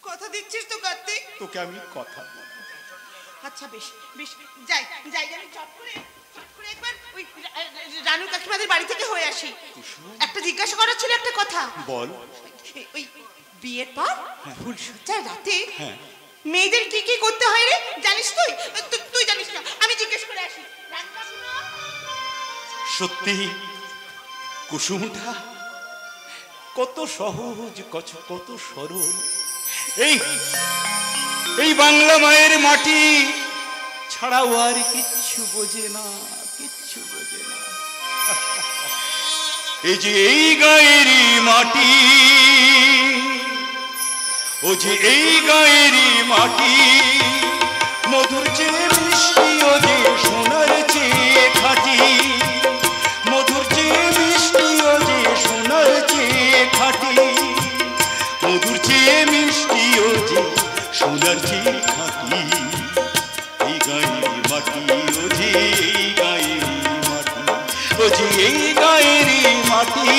কথা দিচ্ছিস তো কার্তিক? তোকে আমি কথা দেব। আচ্ছা বেশ যাই আমি চট করে একবার ওই রানু কাকিমাদের বাড়ি থেকে হয়ে আসি। একটা জিজ্ঞাসা করার ছিল, একটা কথা বল। ওই বিয়ের পর ফুলসজ্জার রাতে মেয়েদের কি কি করতে হয় রে জানিস তুই? তুই জানিস না, আমি জিজ্ঞেস করে আসি। সত্যি কুসুমটা কত সহজ, কত সরল। এই বাংলা মায়ের মাটি ছাড়াও আর কিচ্ছু বোঝে না, কিচ্ছু বোঝে না। এই যে এই গায়েরই মাটি, ও যে এই গায়েরই মাটি, মধুর চেয়ে মিষ্টি, ও যে সোনার চেয়ে খাঁটি, মধুর চেয়ে মিষ্টি, ও যে সোনার চেয়ে খাঁটি, মধুর চেয়ে মিষ্টি, ও যে সোনার চেয়ে খাঁটি। এই গায়েরই মাটি, ও যে এই গায়েরই মাটি, ও যে এই গায়েরই মাটি,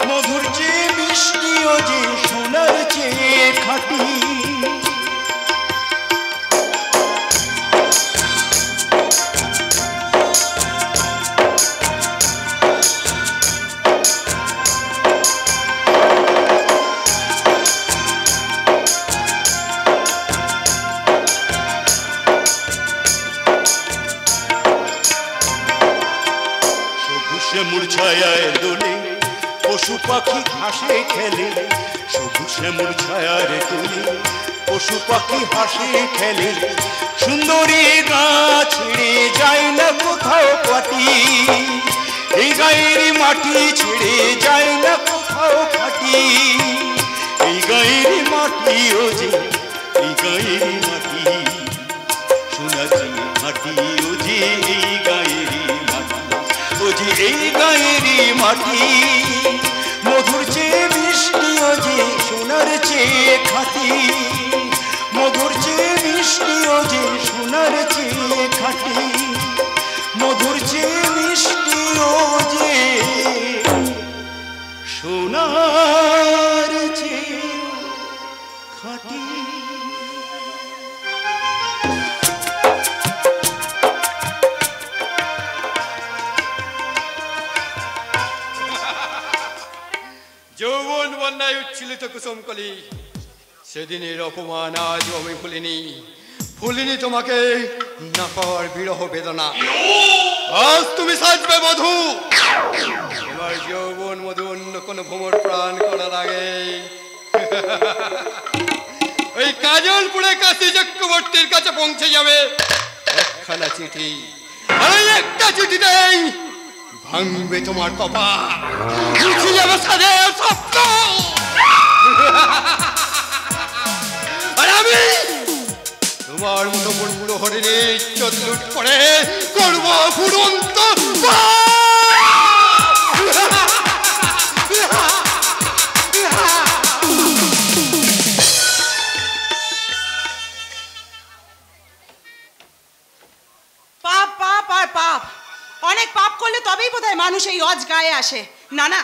মধুর চেয়ে মিষ্টি, ও যে সোনার চেয়ে খাঁটি। ছায়ায় দোলে, পশু পাখি ঘাসে খেলে, সবুজ শ্যামল ছায়ার দোলে, পশু পাখি হাসে খেলে, সুন্দরী গা ছেড়ে যায় না কোথাও পাটি, এই গায়ের মাটি ছেড়ে যায় না কোথাও ফাটি, এই গায়ের মাটি ও যে, এই গায়ের মাটি, সোনাঝুরি মাটি ও যে, এই গায়ের মাটি ও যে, এই গায়ের মাটি, মধুর চেয়ে মিষ্টি ও যে, সোনার চেয়ে খাঁটি, মধুর চেয়ে মিষ্টি ও যে, সোনার চেয়ে খাঁটি, মধুর চেয়ে মিষ্টি ও যে, সোনার চেয়ে খাঁটি। যৌবন বন্যায় উচ্ছ্বলিত কুসুমকলি, সেদিনের অপমান আজ আমি ভুলিনি, ভুলিনি তোমাকে নাকর বিরহ বেদনা। আজ তুমি সাজবে মধু, তোমার যৌবন মধু অন্য কোনো ভ্রমর প্রাণ করার আগে ওই কাজলপুরে কাশী চক্রবর্তীর কাছে পৌঁছে যাবে একখানা চিঠি, আর ওই একটা চিঠিতেই ভাঙবে তোমার কপাল, মুছে যাবে সাদের স্বপ্ন, আর আমি তোমার মতো বুড়ো হরিণী ইজ্জত লুট করে করবো ফুরন্ত পাপ পাপ আর পাপ, অনেক পাপ করলে তবেই বোধহয় মানুষ এই অজ গায়ে আসে। না না,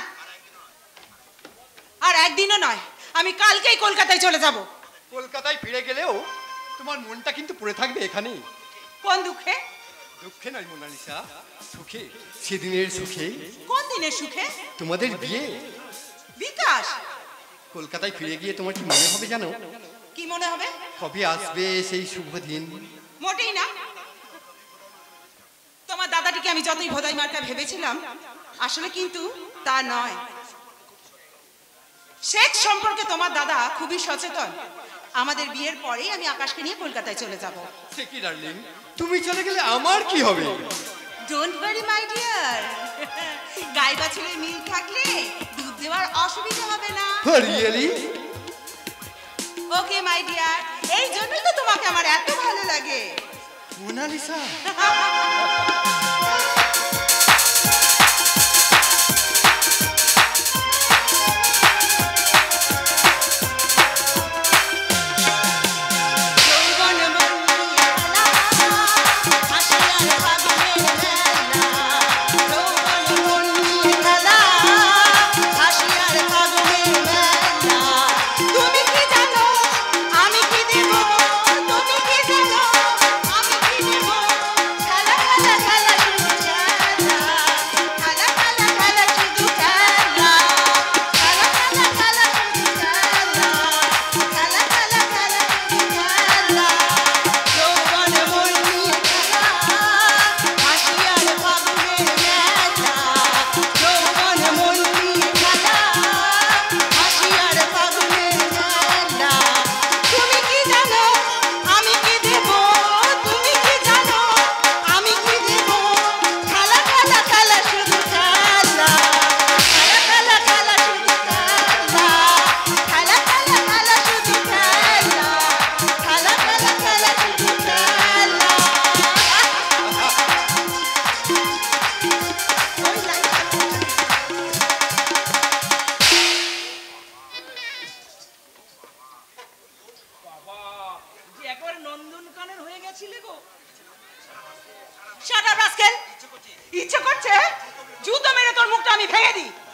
আর একদিনও নয়, আমি কালকেই কলকাতায় চলে যাব। কলকাতায় ফিরে গেলেও তোমার মনটা কিন্তু পড়ে থাকবে এখানে। কোন দুঃখে? দুঃখে নয় মোনালিসা, সুখে, সেদিনের সুখে। কোন দিনের সুখে? তোমাদের বিয়ে। বিকাশ, কলকাতায় ফিরে গিয়ে তোমার কি মনে হবে জানো? কি মনে হবে? কবে আসবে সেই শুভ দিন? মোটেই না। তোমার দাদাটিকে আমি যতই ভোদাই মার্কা ভেবেছিলাম, আসলে কিন্তু তা নয়। সেক্স সম্পর্কে তোমার দাদা খুবই সচেতন। আমাদের বিয়ের পরেই আমি আকাশকে নিয়ে কলকাতায় চলে যাব। সে কি ডার্লিং, তুমি চলে গেলে আমার কি হবে? ডোন্ট ওয়ারি মাই ডিয়ার, গাই বাছুরের মিল থাকলে দুধ দেওয়ার অসুবিধা হবে না। রিয়েলি? ওকে মাই ডিয়ার, এই জন্যই তো তোমাকে আমার এত ভালো লাগে। মোনালিসা,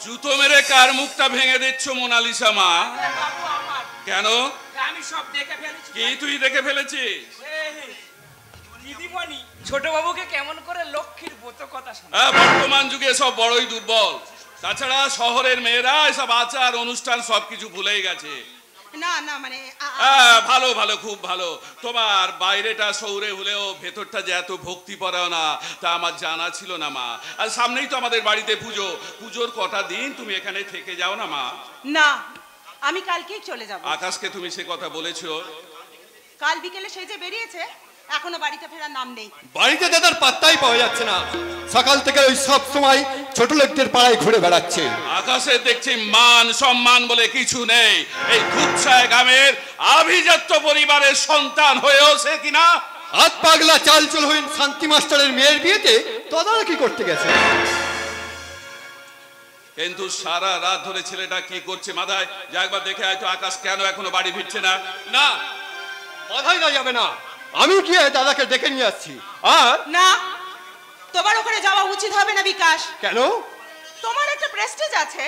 জুতো মেরে কার মুখটা ভেঙে দিচ্ছ মোনালিসা মা? কেন? আমি সব দেখে ফেলেছি। কি তুই দেখে ফেলেছিস? দিদিমণি ছোট বাবুকে কেমন করে লক্ষ্মীর ব্রত কথা শোনা। বর্তমান যুগে সব বড়ই দুর্বল। তাছাড়া শহরের মেয়েরা এসব আচার অনুষ্ঠান সবকিছু ভুলেই গেছে। না না মানে ভালো ভালো, খুব ভালো। তোমার বাইরেটা সৌরে হলেও ভেতরটা যে এত ভক্তিপরায়ণা তা আমার জানা ছিল না মা। আর সামনেই তো আমাদের বাড়িতে পুজো, পুজোর কটা দিন তুমি এখানে থেকে যাও না মা। না, আমি কালকেই চলে যাব। আকাশকে তুমি সে কথা বলেছো? কাল বিকেলে সে যে বেরিয়েছে, এখনো বাড়িতে ফেরার নাম নেই। বাড়িতে দাদার পাত্তাই পাওয়া যাচ্ছে না, সকাল থেকে ওই সব সময় ছোট লোকদের পাড়ায় ঘুরে বেড়াচ্ছে। আকাশে দেখছি মান সম্মান বলে কিছু নেই। এই ধূপছায়া গ্রামের আভিজাত্য পরিবারের সন্তান হয়েও সে কিনা হাত পাগলা চালচলহীন শান্তি মাস্টারের মেয়ের বিয়েতে তদারকি করতে গেছে। কিন্তু সারা রাত ধরে ছেলেটা কি করছে মাথায় যা একবার দেখে আয় তো। আকাশ কেন এখনো বাড়ি ফিরছে না? না, মাথায় না যাবে না, আমি গিয়ে দাদাকে ডেকে নিয়ে আসছি। আর না, তোমার ওখানে যাওয়া উচিত হবে না বিকাশ। কেন? তোমার একটা প্রেস্টিজ আছে,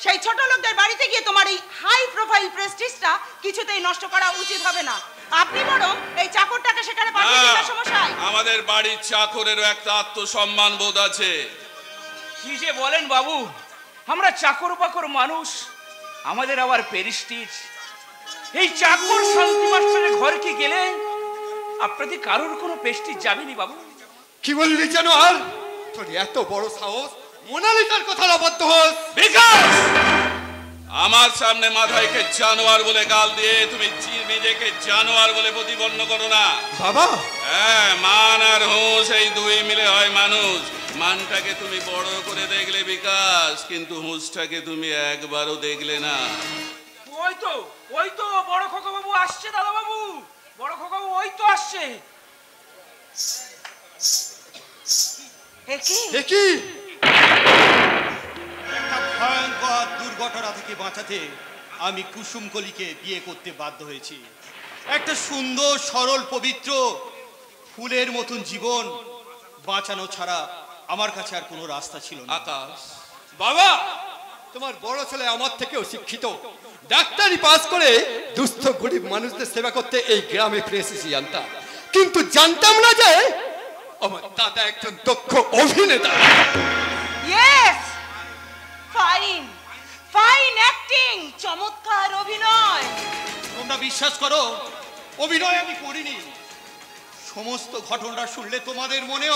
সেই ছোট লোকদের বাড়িতে গিয়ে তোমার এই হাই প্রোফাইল প্রেস্টিজটা কিছুতেই নষ্ট করা উচিত হবে না। আপনি বরং এই চাকরটাকে সেখানে পাঠিয়ে দিন না সমস্যায়। আমাদের বাড়ির চাকরেরও একটা আত্মসম্মান বোধ আছে। কি যে বলেন বাবু, আমরা চাকর বাকর মানুষ, আমাদের আবার প্রেস্টিজ। এই চাকর শান্তি মাস্টারের ঘর কি গেলে আপনাদের কারোর কোনো প্রেস্টিজ যাবেনি বাবু? কি বললি যেন? আর তোর এত বড় সাহস, মোনালিসার কথা অবদ্ধ হোস? বিকাশ, আমার সামনে মাথায়কে জানোয়ার বলে গাল দিয়ে তুমি নিজেকে জানোয়ার বলে প্রতিপন্ন করো না বাবা। হ্যাঁ, মান আর হুঁশ এই দুই মিলে হয় মানুষ। মানটাকে তুমি বড় করে দেখলে বিকাশ, কিন্তু হুঁশটাকে তুমি একবারও দেখলে না। ওই তো বড় খোকা বাবু আসছে। দাদা বাবু, বড় খোকা বাবু ওই তো আসছে। কি একটা ভয়ঙ্কর দুর্ঘটনা থেকে বাঁচাতে আমি কুসুমকলিকে বিয়ে করতে বাধ্য হয়েছি। একটা সুন্দর সরল পবিত্র ফুলের মতন জীবন বাঁচানো ছাড়া আমার কাছে আর কোনো রাস্তা ছিল না। আকাশ বাবা, তোমার বড় ছেলে আমার থেকেও শিক্ষিত, ডাক্তারি পাস করে দুস্থ গরিব মানুষদের সেবা করতে এই গ্রামে ফিরে এসেছি জানতাম, কিন্তু জানতাম না যে আমার দাদা একজন দক্ষ অভিনেতা। ইয়েস, ফাইন ফাইন অ্যাক্টিং, চমৎকার অভিনয়। তোমরা বিশ্বাস করো, অভিনয় আমি করিনি। সমস্ত ঘটনা শুনলে তোমাদের মনেও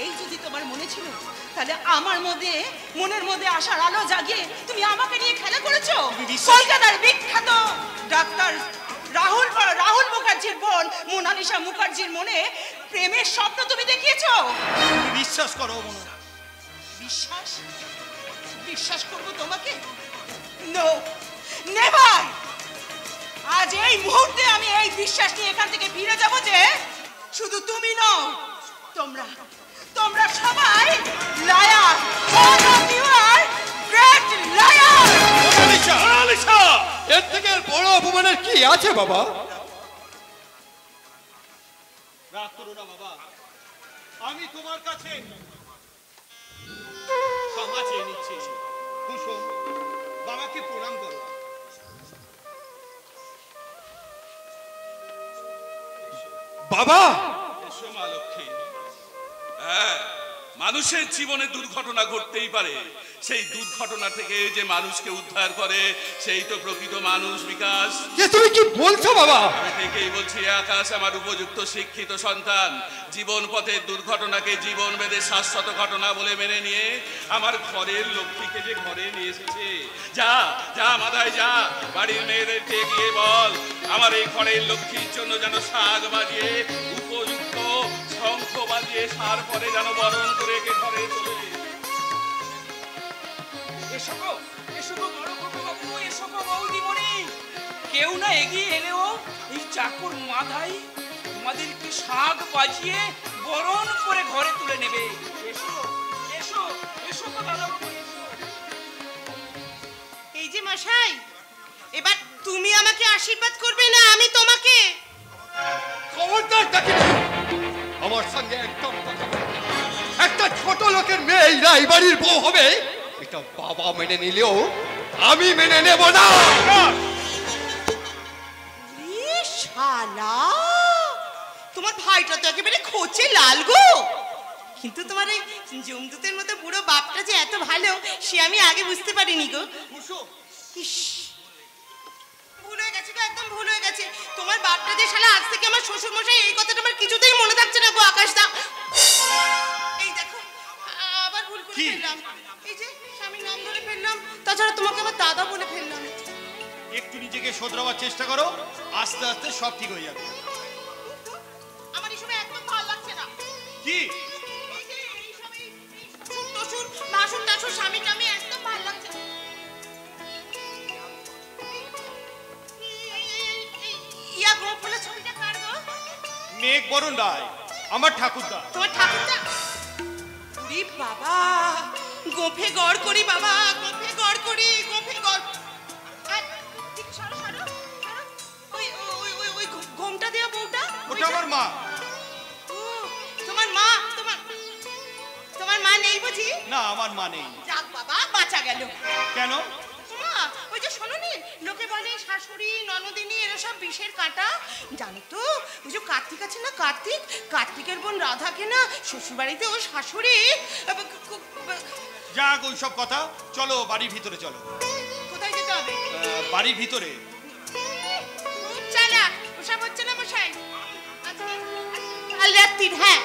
এই যদি তোমার মনে ছিল, তাহলে আমার মনের মধ্যে আশার আলো জাগিয়ে তুমি আমাকে নিয়ে খেলা করেছো। কলকাতার বিখ্যাত ডাক্তার রাহুল মুখার্জির বোন মোনালিসা মুখার্জির মনে প্রেমের স্বপ্ন তুমি দেখিয়েছো। বিশ্বাস করো মনে। বিশ্বাস করবো তোমাকে? No, never. আজ এই মুহূর্তে আমি এই বিশ্বাস নিয়ে এখান থেকে ফিরে যাব যে শুধু তুমি নও, তোমরা সবাই liars. All of you are great liars. Mona Lisa, এর থেকে বড় অপমানের কি আছে বাবা? রাগ করো না বাবা, আমি তোমার কাছে ক্ষমা চেয়ে নিচ্ছি। কুসুম, বাবাকে প্রণাম করো। বাবা, এসো মা লক্ষ্মী। হ্যাঁ, মানুষের জীবনে দুর্ঘটনা ঘটতেই পারে, সেই দুর্ঘটনা থেকে যে মানুষকে উদ্ধার করে সেই তো প্রকৃত মানুষ বিকাশ। তুমি কি বলছো বাবা? আমি থেকেই বলছি, আকাশ আমার উপযুক্ত শিক্ষিত সন্তান। জীবন পথের দুর্ঘটনাকে জীবন বেঁধে শাশ্বত ঘটনা বলে মেনে নিয়ে আমার ঘরের লক্ষ্মীকে যে ঘরে নিয়ে এসেছে। যা যা মাথায় যা, বাড়ির মেয়েদেরকে গিয়ে বল আমার এই ঘরের লক্ষ্মীর জন্য যেন শাক বাজিয়ে উপযুক্ত শঙ্খ বাজিয়ে সার পরে যেন বরণ করে একে ঘরে তোলে। কেউ না এগিয়ে এলেও এই চাকর মাথায় তোমাদেরকে শাক বাজিয়ে বরণ করে ঘরে তুলে নেবে। এসো এসো এসো তো দাদা বাবু, এসো। এই যে মশাই, এবার তুমি আমাকে আশীর্বাদ করবে না আমি তোমাকে? খবরদার ডাকি না, আমার সঙ্গে একদম কথা বলবে না। একটা ছোট লোকের মেয়ে এই বাড়ির বউ হবে, এটা বাবা মেনে নিলেও আমি মেনে নেব না। শালা, তোমার ভাইটা তো একেবারে খোঁচে লাল গো। কিন্তু তোমার এই জমদূতের মতো বুড়ো বাপটা যে এত ভালো, সে আমি আগে বুঝতে পারিনি গো। ইস, ভুল হয়ে গেছে গো, একদম ভুল হয়ে গেছে। তোমার বাপটা যে শালা আজ থেকে আমার শ্বশুর মশাই, এই কথাটা আমার কিছুতেই মনে থাকছে না গো আকাশদা। এই দেখো আবার ভুল করে ফেললাম। এই যে স্বামীর নাম ধরে ফেললাম, তাছাড়া তোমাকে আবার দাদা বলে ফেললাম। একটু নিজেকে শোধরাবার চেষ্টা করো, আস্তে আস্তে সব ঠিক হয়ে যাবে। আমার এই সময় একদম ভালো লাগছে না। কি এই যে এই সব এই শ্বশুর টশুর ভাসুর টাসুর স্বামী টামি একদম ভালো লাগছে না। ইয়া গো ফুলের ছবিটা কার গো? মেঘ বরণ রায়, আমার ঠাকুরদা। তোমার ঠাকুরদা? উরি বাবা, গোফে গড় করি বাবা, গোফে গড় করি, গোফে গড়। আর ঠিক সরো সরো সরো। ওই ওই ওই ওই ঘোমটা দেয়া বউটা, ওটা আমার মা। ও তোমার মা? তোমার মা নেই বুঝি? না, আমার মা নেই। যাক বাবা, বাঁচা গেল। কেন? মা, ওই যে শোনোনি, লোকে বলে শাশুড়ি ননদিনী এরা সব বিষের কাঁটা। জানো তো ওই যে কার্তিক আছে না, কার্তিকের বোন রাধাকে না শ্বশুরবাড়িতে ও শাশুড়ি। যাক ওই সব কথা, চলো বাড়ির ভিতরে চলো। কোথায় যেতে হবে? বাড়ির ভিতরে। খুব চালাক, ওসব হচ্ছে না মশাই। আজকে কাল রাত্রির, হ্যাঁ।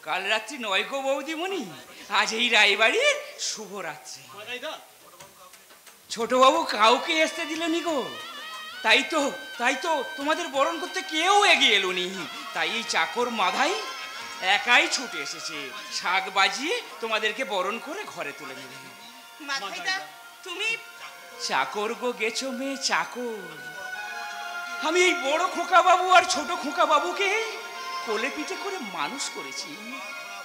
কাল রাত্রি নয় গো বৌদিমণি, আজ এই রায়বাড়ির শুভ রাত্রি। ছোট বাবু কাউকে আসতে দিলনি গো। তাই তো তোমাদের বরণ করতে কেউ এগিয়ে এলোনি। তাই এই চাকর মাধাই একাই ছুটে এসেছে, শাক বাজিয়ে তোমাদেরকে বরণ করে ঘরে তুলে নেবে। মাথাইদা তুমি? চাকর গো গেছো মেয়ে চাকর। আমি এই বড় খোকা বাবু আর ছোট খোকা বাবুকে কোলে পিঠে করে মানুষ করেছি।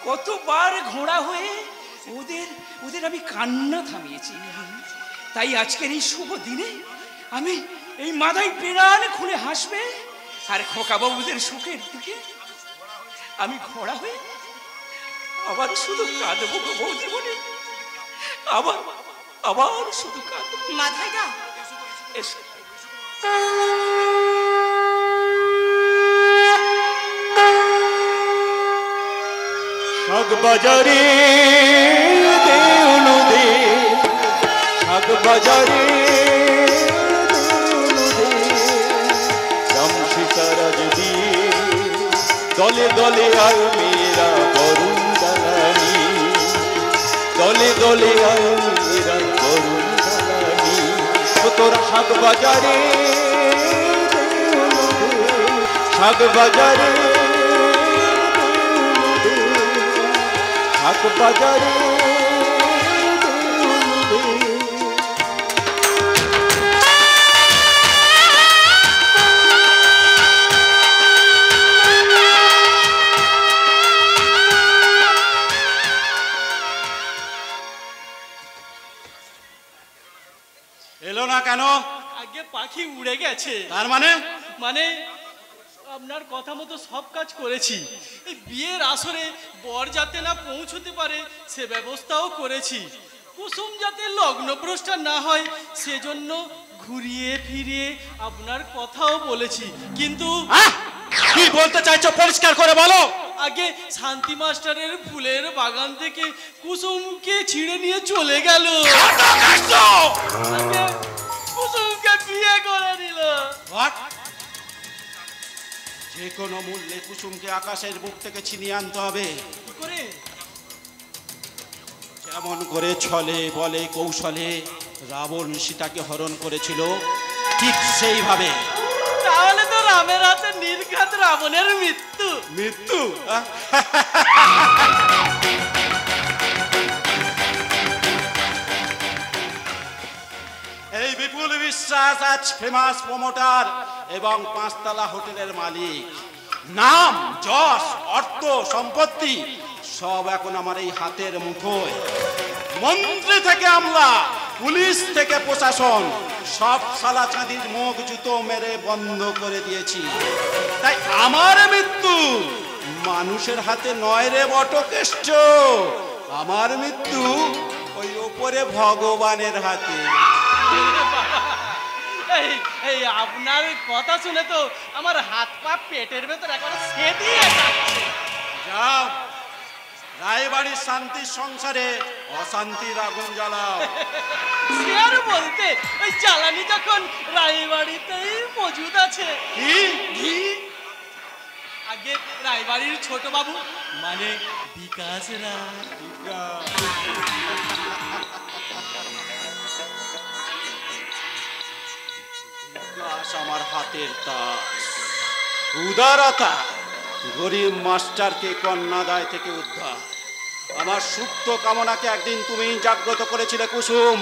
কতবার ঘোড়া হয়ে ওদের আমি কান্না থামিয়েছি। তাই আজকের এই শুভ দিনে আমি এই মাথায় প্রাণ খুলে হাসবে, আর খোকা বাবুদের সুখের দিকে আমি ঘোড়া হয়ে আবার শুধু কাঁদবো গো বৌদি বলে, আবার শুধু কাঁদবো। মাথাইদা এসো। শাক বাজারে দেউলু দে, শাক বাজারে দেউলু দে, জামশিকারাজ দিয়ে দলে দলে আয় মেরা বরুণ দালানি, দলে দলে আয় মেরা বরুণ দালানি। তোরা শাক বাজারে দেউলু দে, শাক বাজারে শাক বাজারে। এলো না কেন? আগে পাখি উড়ে গেছে। তার মানে? মানে আপনার কথা মতো সব কাজ করেছি। এই বিয়ের আসরে বর যাতে না পৌঁছতে পারে সে ব্যবস্থাও করেছি। কুসুম যাতে লগ্নভ্রষ্টা না হয় সেজন্য ঘুরিয়ে ফিরিয়ে আপনার কথাও বলেছি। কিন্তু কি বলতে চাইছো পরিষ্কার করে বলো। আগে শান্তি মাস্টারের ফুলের বাগান থেকে কুসুমকে ছিঁড়ে নিয়ে চলে গেল। কুসুমকে বিয়ে করে নিল। যে কোনো মূল্যে কুসুমকে আকাশের বুক থেকে ছিনিয়ে আনতে হবে। যেমন করে ছলে বলে কৌশলে রাবণ সীতাকে হরণ করেছিল, ঠিক সেইভাবে। তাহলে তো রামের হাতে নির্ঘাত রাবণের মৃত্যু। মৃত্যু? এই বিপুল বিশ্বাস আজ ফেমাস প্রমোটার এবং পাঁচতলা হোটেলের মালিক। নাম, যশ, অর্থ, সম্পত্তি সব এখন আমার এই হাতের মুঠোয়। মন্ত্রী থেকে আমলা, পুলিশ থেকে প্রশাসন সব সালা চাঁদির মুখ জুতো মেরে বন্ধ করে দিয়েছি। তাই আমার মৃত্যু মানুষের হাতে নয় রে বটকেষ্ট, আমার মৃত্যু ওই ওপরে ভগবানের হাতে। এই এই আপনার কথা শুনে তো আমার হাত পা পেটের ভেতর একবার সেদিয়ে যাচ্ছে। যাও, রায়বাড়ির শান্তির সংসারে অশান্তির আগুন জ্বালাও। সে আর বলতে, ওই জ্বালানি যখন রায়বাড়িতেই মজুদ আছে। ঘি আগে রায়বাড়ির ছোট বাবু মানে বিকাশ রায়। বিকাশ আমার হাতের তাস, উদারতা, গরিব মাস্টারকে কন্যাদায় থেকে উদ্ধার। আমার সুপ্ত কামনাকে একদিন তুমি জাগ্রত করেছিলে কুসুম।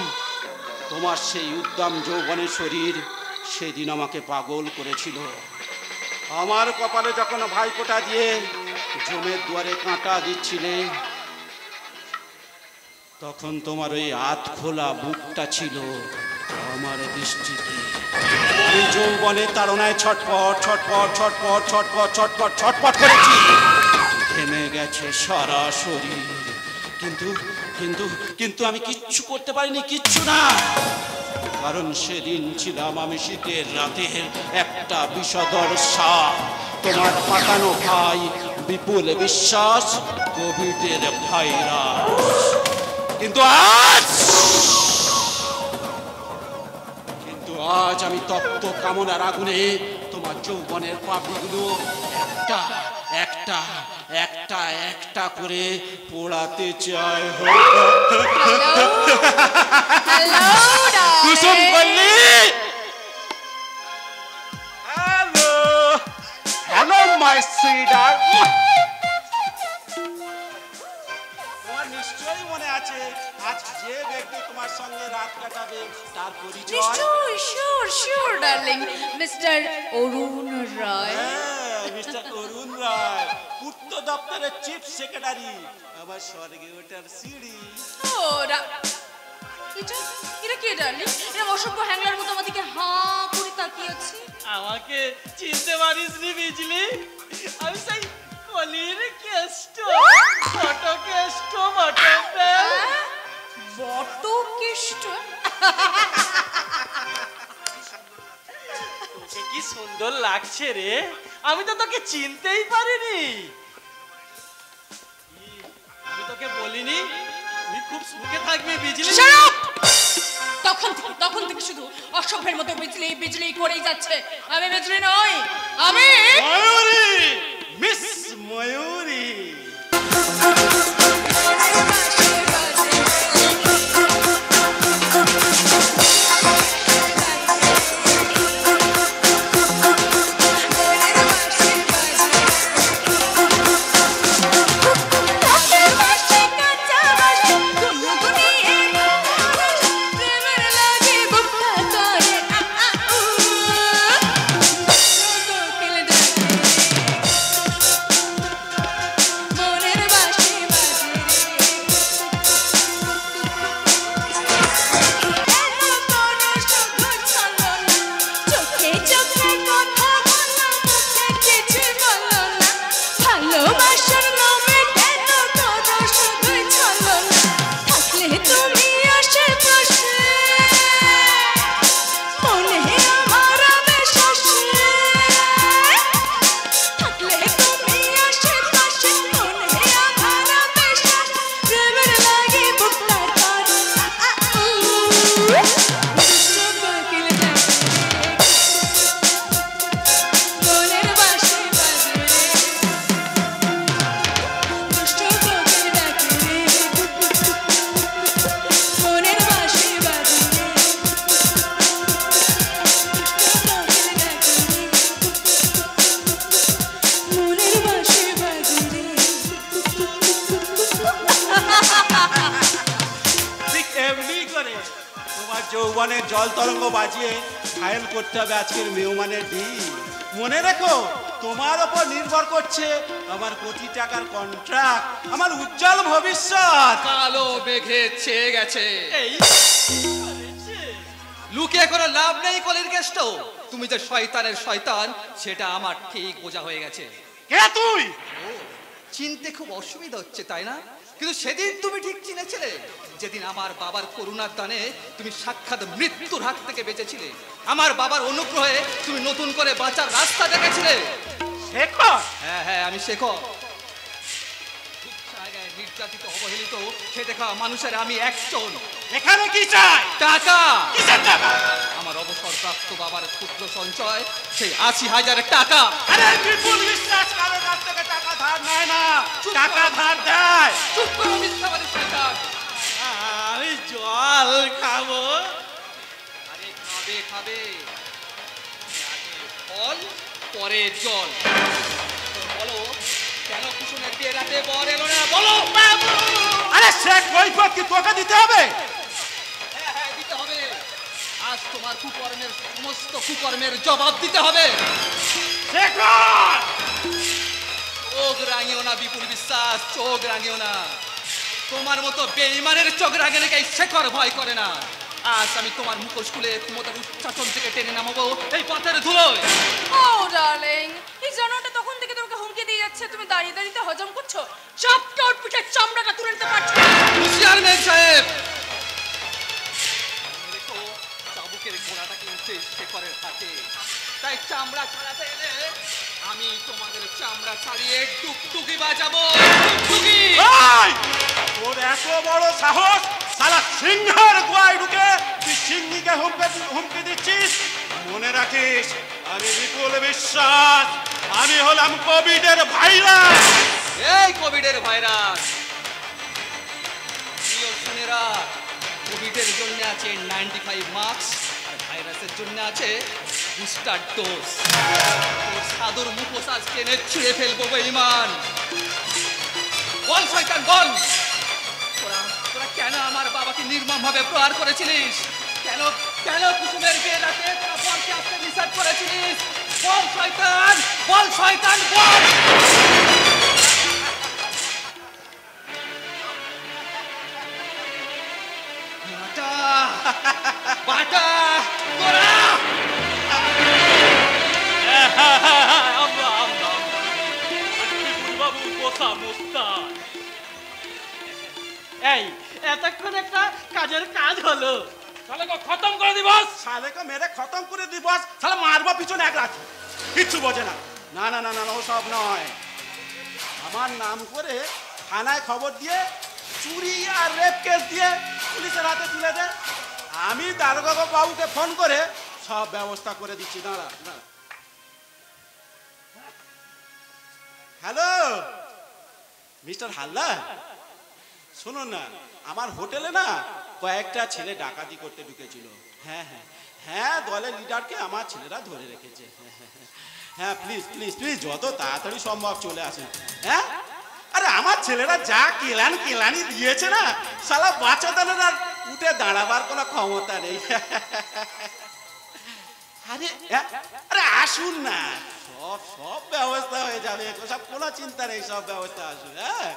তোমার সেই উদ্দাম যৌবনের শরীর সেদিন আমাকে পাগল করেছিল। আমার কপালে যখন ভাইফোঁটা দিয়ে জমের দুয়ারে কাঁটা দিচ্ছিলে, তখন তোমার ওই হাত খোলা বুকটা ছিল আমার দৃষ্টিতে। আমি যৌবনে তাড়নায় ছটপট ছটপট ছটপট ছটপট ছটপট ছটপট করেছি, ঘেমে গেছে সারা শরীর। কিন্তু কিন্তু কিন্তু আমি কিচ্ছু করতে পারিনি, কিচ্ছু না। কারণ সেদিন ছিলাম আমি শীতের রাতের একটা বিষধর সাপ, তোমার পাতানো ভাই বিপুল বিশ্বাস, কোভিডের ভাইরাস। কিন্তু আজ আমি তপ্ত কামনার আগুনে তোমার যৌবনের পাপড়িগুলো একটা একটা একটা একটা করে পোড়াতে চাই। কুসুম বললি, হ্যালো হ্যালো মাই সুইটহার্ট। তোমার নিশ্চয়ই মনে আছে আজ যে ব্যক্তি তোমার সঙ্গে রাত কাটাবে তার পরিচয়? নিশ্চয়ই, শিওর শিওর ডার্লিং, মিস্টার অরুণ রায়। মিস্টার অরুণ রায়, পূর্ত দপ্তরের চিফ সেক্রেটারি। আমার স্বর্গে ওঠার সিঁড়ি। এটা কে ডার্লিং? এরা অসভ্য হ্যাংলার মতো আমাদেরকে হাঁ করে তাকিয়ে আছে। আমাকে চিনতে পারিসনি বিজলি? আমি সেই কলির কেষ্ট, ফটো কেষ্ট, বটো কেষ্ট। তোকে কি সুন্দর লাগছে রে, আমি তো তোকে চিনতেই পারিনি। আমি তোকে বলিনি তুই খুব সুখে থাকবি বিজলি? তখন থেকে শুধু অসভ্যের মতো বিজলি বিজলি করেই যাচ্ছে। আমি বিজলি নই, আমি ময়ূরী, মিস ময়ূরী। যৌবনের জল তরঙ্গ বাজিয়ে ঘায়েল করতে হবে আজকের মেহমানের ডিল। মনে রেখো, তোমার ওপর নির্ভর করছে আমার কোটি টাকার কন্ট্রাক্ট, আমার উজ্জ্বল ভবিষ্যৎ। কালো মেঘে ছেয়ে গেছে, এই লুকিয়ে কোনো লাভ নেই কলির কেষ্ট। তুমি যে শয়তানের শয়তান সেটা আমার ঠিক বোঝা হয়ে গেছে। কে তুই? চিনতে খুব অসুবিধা হচ্ছে তাই না? কিন্তু সেদিন তুমি ঠিক চিনেছিলে। যেদিন আমার বাবার করুণার দানে তুমি সাক্ষাৎ মৃত্যুর হাত থেকে বেঁচেছিলে, আমার বাবার অনুগ্রহে তুমি নতুন করে বাঁচার রাস্তা দেখেছিলে। শেখর? হ্যাঁ হ্যাঁ, আমি শেখর। জায়গায় নির্যাতিত অবহেলিত খেটে খাওয়া মানুষের আমি একজন। এখানে কি চাই? টাকা। কিসের টাকা? আমার অবসরপ্রাপ্ত বাবার ক্ষুদ্র সঞ্চয়, সেই 80,000 টাকা। আরে বিপুল বিশ্বাস কারো কাছ থেকে টাকা ধার নেয় না, টাকা ধার দেয়। চুপ করো মিথ্যাবাদী শয়তান। আমি জল খাবো। আরে খাবে খাবে, আগে ফল পরে জল। তো বলো, কেন কুসুমের বিয়ে রাতে বর এলো না? বলো বাবু। আরে সে কৈফিয়ত কি তোকে দিতে হবে? হ্যাঁ হ্যাঁ, দিতে হবে। আজ তোমার কুকর্মের সমস্ত কুকর্মের জবাব দিতে হবে। শেখর! চোখ রাঙিও না বিপুল বিশ্বাস, চোখ রাঙিও না। তোমার মতো বেঈমানের চোখ রাঙে নাকি এই শেখর ভয় করে না। আজ আমি তোমার মুখোশ খুলে ক্ষমতার উচ্চাটন থেকে টেনে নামাবো এই পথের ধুলোয়। ও ডার্লিং, এই জানোটা তখন থেকে তোমাকে হুমকি দিয়ে যাচ্ছে, তুমি দাঁড়িয়ে দাঁড়িয়ে হজম করছো। চাপটা ওর পিঠের চামড়াটা তুলে নিতে পারছো না। হুঁশিয়ার মেম সাহেব, দেখো চাবুকের গোড়াটা কিনছে শেখরের হাতে, তাই চামড়া ছাড়াতে এলে আমি তোমাদের চামড়া ছাড়িয়ে টুকটুকি বাজাবো। টুকটুকি। এই! তোর এত বড় সাহস, সালা সিংহের গোয়ায় ঢুকে তুই সিংহীকে হুমকি দিচ্ছিস? মনে রাখিস, আমি বিপুল বিশ্বাস, আমি হলাম কোভিডের ভাইরাস। এই কোভিডের ভাইরাস, প্রিয় শুনেরা, কোভিডের জন্য আছে 95 মার্কস, আর ভাইরাসের জন্য আছে বুস্টার ডোজ। তোর সাদর মুখোশ আজ টেনে ছিঁড়ে ফেলবো বেঈমান। বল শয়তান বল, তোরা কেন আমার বাবাকে নির্মম ভাবে প্রহার করেছিলিস? কেন কেন কুসুমের বিয়ে রাতে তোরা বরকে আসতে নিষেধ করেছিলিস? বল শয়তান, বল শয়তান বল। বাটা বাটা তোরা। এই এতক্ষণ একটা কাজের কাজ হলো, শালাকে খতম করে দিবস, শালাকে মেরে খতম করে দিবস, শালা মারবা পিছনে এক রাখি, কিচ্ছু বোঝে না। না না না না, ওসব নয়। আমার নাম করে থানায় খবর দিয়ে চুরি আর রেপ কেস দিয়ে পুলিশের হাতে তুলে দে। আমি দারোগা বাবুকে ফোন করে সব ব্যবস্থা করে দিচ্ছি। দাঁড়া। হ্যালো মিস্টার হালদার, শুনুন না, আমার হোটেলে না কয়েকটা ছেলে ডাকাতি করতে ঢুকেছিল। হ্যাঁ হ্যাঁ হ্যাঁ, দলের লিডারকে আমার ছেলেরা ধরে রেখেছে। হ্যাঁ প্লিজ প্লিজ প্লিজ যত তাড়াতাড়ি সম্ভব চলে আসেন। হ্যাঁ, আরে আমার ছেলেরা যা কেলানি দিয়েছে না, শালা বাচ্চা দলের আর উঠে দাঁড়াবার কোনো ক্ষমতা নেই। আরে আরে আসুন না, সব ব্যবস্থা হয়ে যাবে, সব কোনো চিন্তা নেই, সব ব্যবস্থা আসুন। হ্যাঁ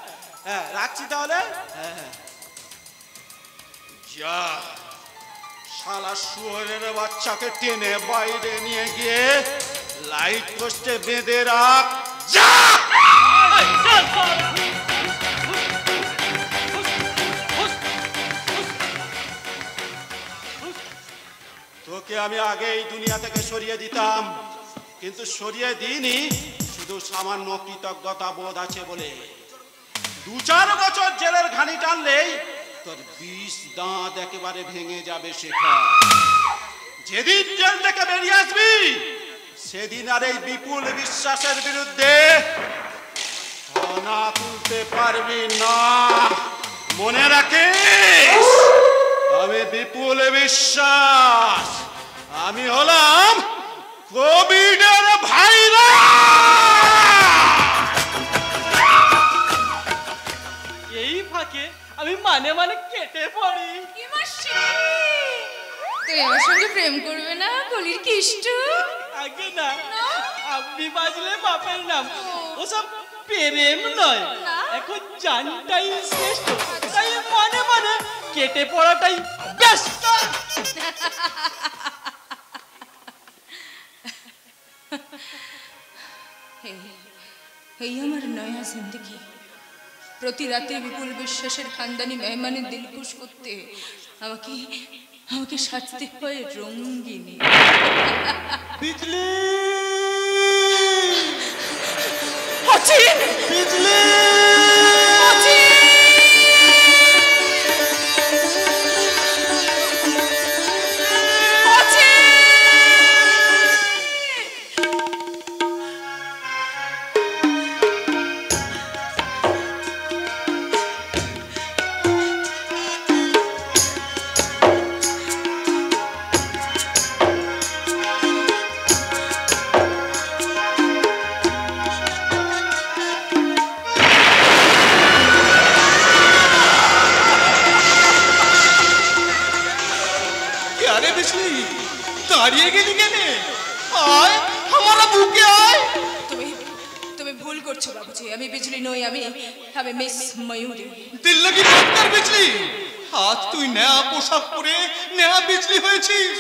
হ্যাঁ, রাখছি তাহলে। হ্যাঁ হ্যাঁ, যা শালা শুয়োরের বাচ্চাকে টেনে বাইরে নিয়ে গিয়ে লাইট পোস্টে বেঁধে রাখ। যা তোকে আমি আগে এই দুনিয়া থেকে সরিয়ে দিতাম, কিন্তু সরিয়ে দিইনি শুধু সামান্য কৃতজ্ঞতা বোধ আছে বলে। 2-4 বছর জেলের ঘানি টানলেই তোর 20 দাঁত একেবারে ভেঙে যাবে শেখা। যেদিন জেল থেকে বেরিয়ে আসবি সেদিন আর এই বিপুল বিশ্বাসের বিরুদ্ধে না তুলতে পারবি না। মনে রাখিস, আমি বিপুল বিশ্বাস, আমি হলাম কোভিডের ভাইরাস। এই ফাঁকে আমি মানে কেটে পড়ি। তুই আমার সঙ্গে প্রেম করবে না কলির কিষ্টু? আগে না, আপনি বাজলে বাপের নাম, ওসব প্রেম নয়, এখন জানটাই শ্রেষ্ঠ, তাই মানে কেটে পড়াটাই বেস্ট। এই আমার নয়া জিন্দগি, প্রতি রাতে বিপুল বিশ্বাসের খানদানি মেহমানের দিল খুশ করতে আমাকে আমাকে সাজতে হয় রঙ্গিনী। বিজলি অচিন! বিজলি অচিন! আরে বিজলি দাঁড়িয়ে গেলি কেন? আয় আমার বুকে আয়। তুমি তুমি ভুল করছো বাবুজি, আমি বিজলি নই, আমি আমি মিস ময়ূরী। দিল লাগি বাত কর বিজলি। আজ তুই নয়া পোশাক পরে নয়া বিজলি হয়েছিস,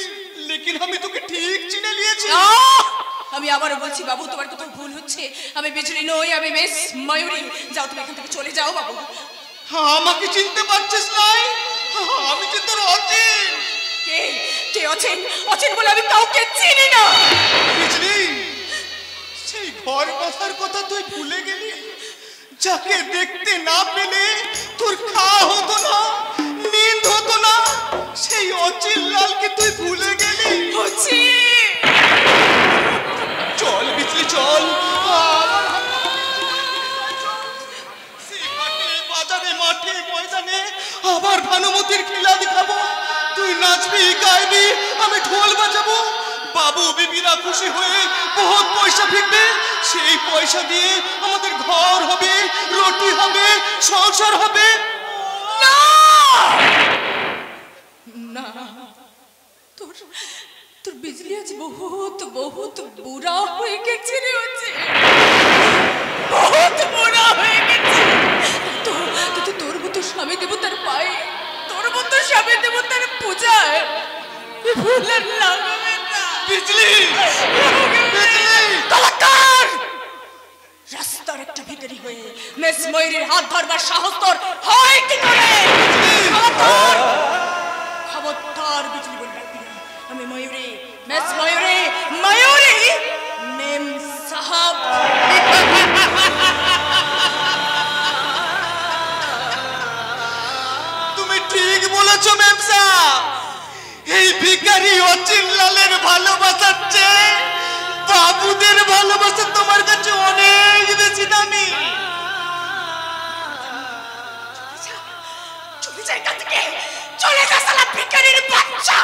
লেকিন আমি তোকে ঠিক চিনে নিয়েছি। আমি আবারও বলছি বাবু, তোমার কোথাও ভুল হচ্ছে। আমি বিজলি নই, আমি মিস ময়ূরী। যাও তুমি এখান থেকে চলে যাও বাবু। আমাকে চিনতে পারছিস না? আমি যে তোর অচিন। কে কে অচিন? অচিন বলে আমি কাউকে চিনি না। বিজলি, সেই ঘর কথার কথা তুই ভুলে গেলি, যাকে দেখতে না পেলে তোর খাওয়া হতো না, নিন্দ হতো না, সেই অচিন লালকে তুই ভুলে গেলি। চল বিজলি চল, বাজারে মাঠে ময়দানে আবার ভানুমতির খেলা দেখাবো। তুই নাচবি গাইবি, আমি ঢোল বাজাবো। বাবু বিবিরা খুশি হয়ে বহুত পয়সা ফিরবে। সেই পয়সা দিয়ে আমাদের ঘর হবে, রুটি হবে, সংসার হবে। না না, তোর তোর বিজলি আজ বহুত বহুত বুড়া হয়ে গেছে রে। হচ্ছে বহুত বুড়া হয়ে গেছে। তোর মতো স্বামী দেবতার পায়ে, তোর মতো স্বামী দেবতার পূজায় ফুলের লাগবে না। বিজলি কলাকার, রাস্তার একটা ভিখারি হয়ে মিস ময়ূরীর হাত ধরবার সাহস তোর হয় কি করে? খবরদার, খবরদার বিজলি বলবি না। আমি ময়ূরী, মিস ময়ূরী, ময়ূরী মেম সাহাব। তুমি ঠিক বলেছো মেম সাহেব। এই ভিখারি অচিন লালের ভালোবাসার চেয়ে বাবুদের ভালোবাসা তোমার কাছে অনেক বেশি দামি। চলে যা এখান থেকে, চলে যা শালা ভিখারির বাচ্চা।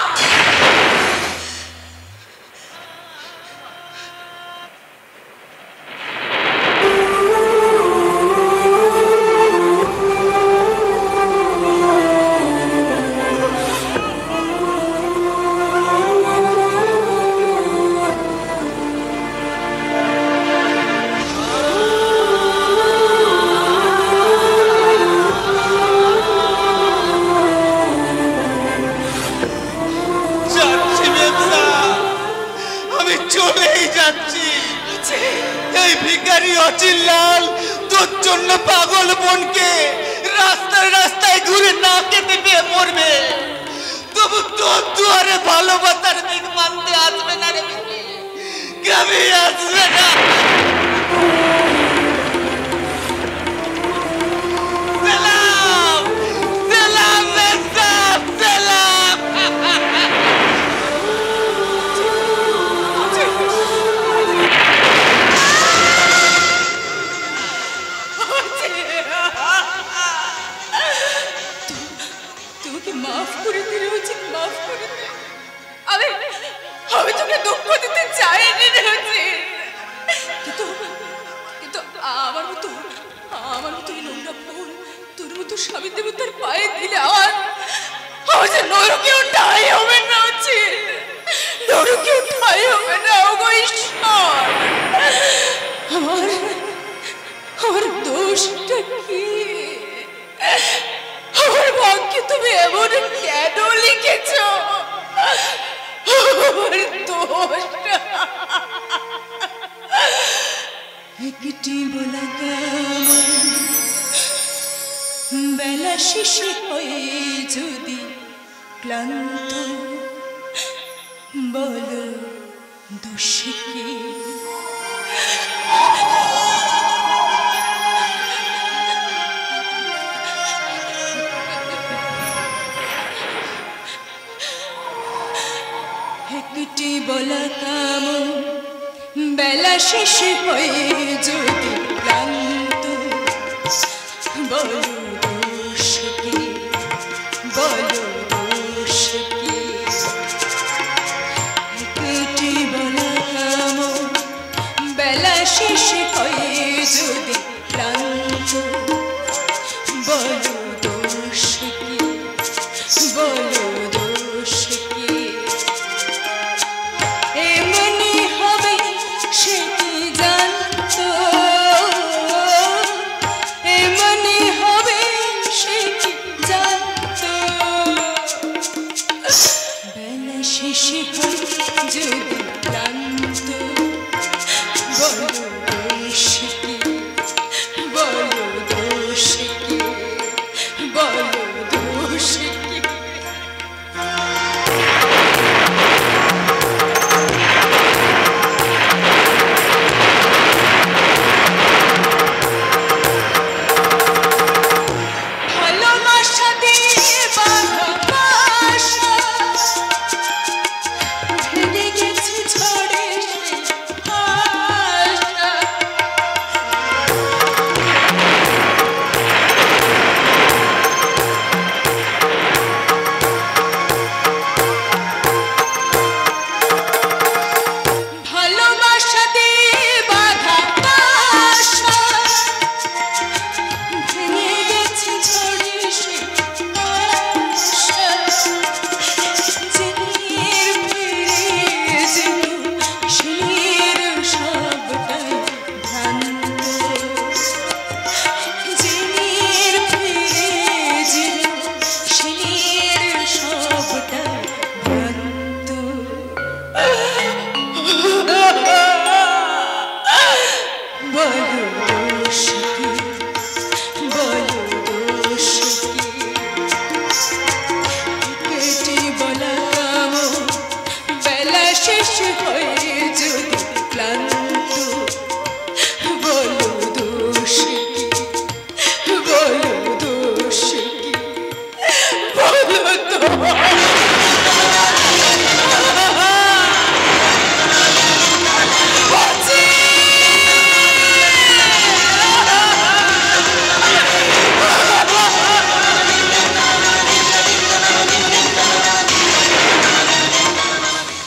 যাচ্ছি মেম সাহেব, আমি চলেই যাচ্ছি। এই ভিখারি অচিন লাল তোর জন্য পাগল বোনকে রাস্তায় রাস্তায় ঘুরে না খেতে পেয়ে মরবে, তবু তোর দুয়ারে ভালোবাসার দিক মানতে আসবে না রে বিজলি, কবি আসবে না। সালাম সালাম মেম সাহেব, সালাম। তোকে মাফ করে দিলে উচিত, মাফ করে দে। আমি আমি তোকে দুঃখ দিতে চাইনি রে উচিত, কিন্তু কিন্তু আমার মতো এই নোংরা ফোন তোর মতো স্বামী দেবতার পায়ে দিলে আমার যে নরকেও ঠাঁই হবে না উচিত, নরকেও ঠাঁই হবে না। ওগো ঈশ্বর, আমার দোষটা কি? আমার ভাগ্যে তুমি এমন কেন লিখেছ? আমার দোষটা একটি শেষে হয়ে যদি ক্লান্ত, বলো দোষ কি? একটি বলা কাম বেলা শেষে হয়ে যদি ক্লান্ত, বলো দোষ কি? বলো দোষ কি? একটি বলা কাম বেলা শেষে হয়ে যদি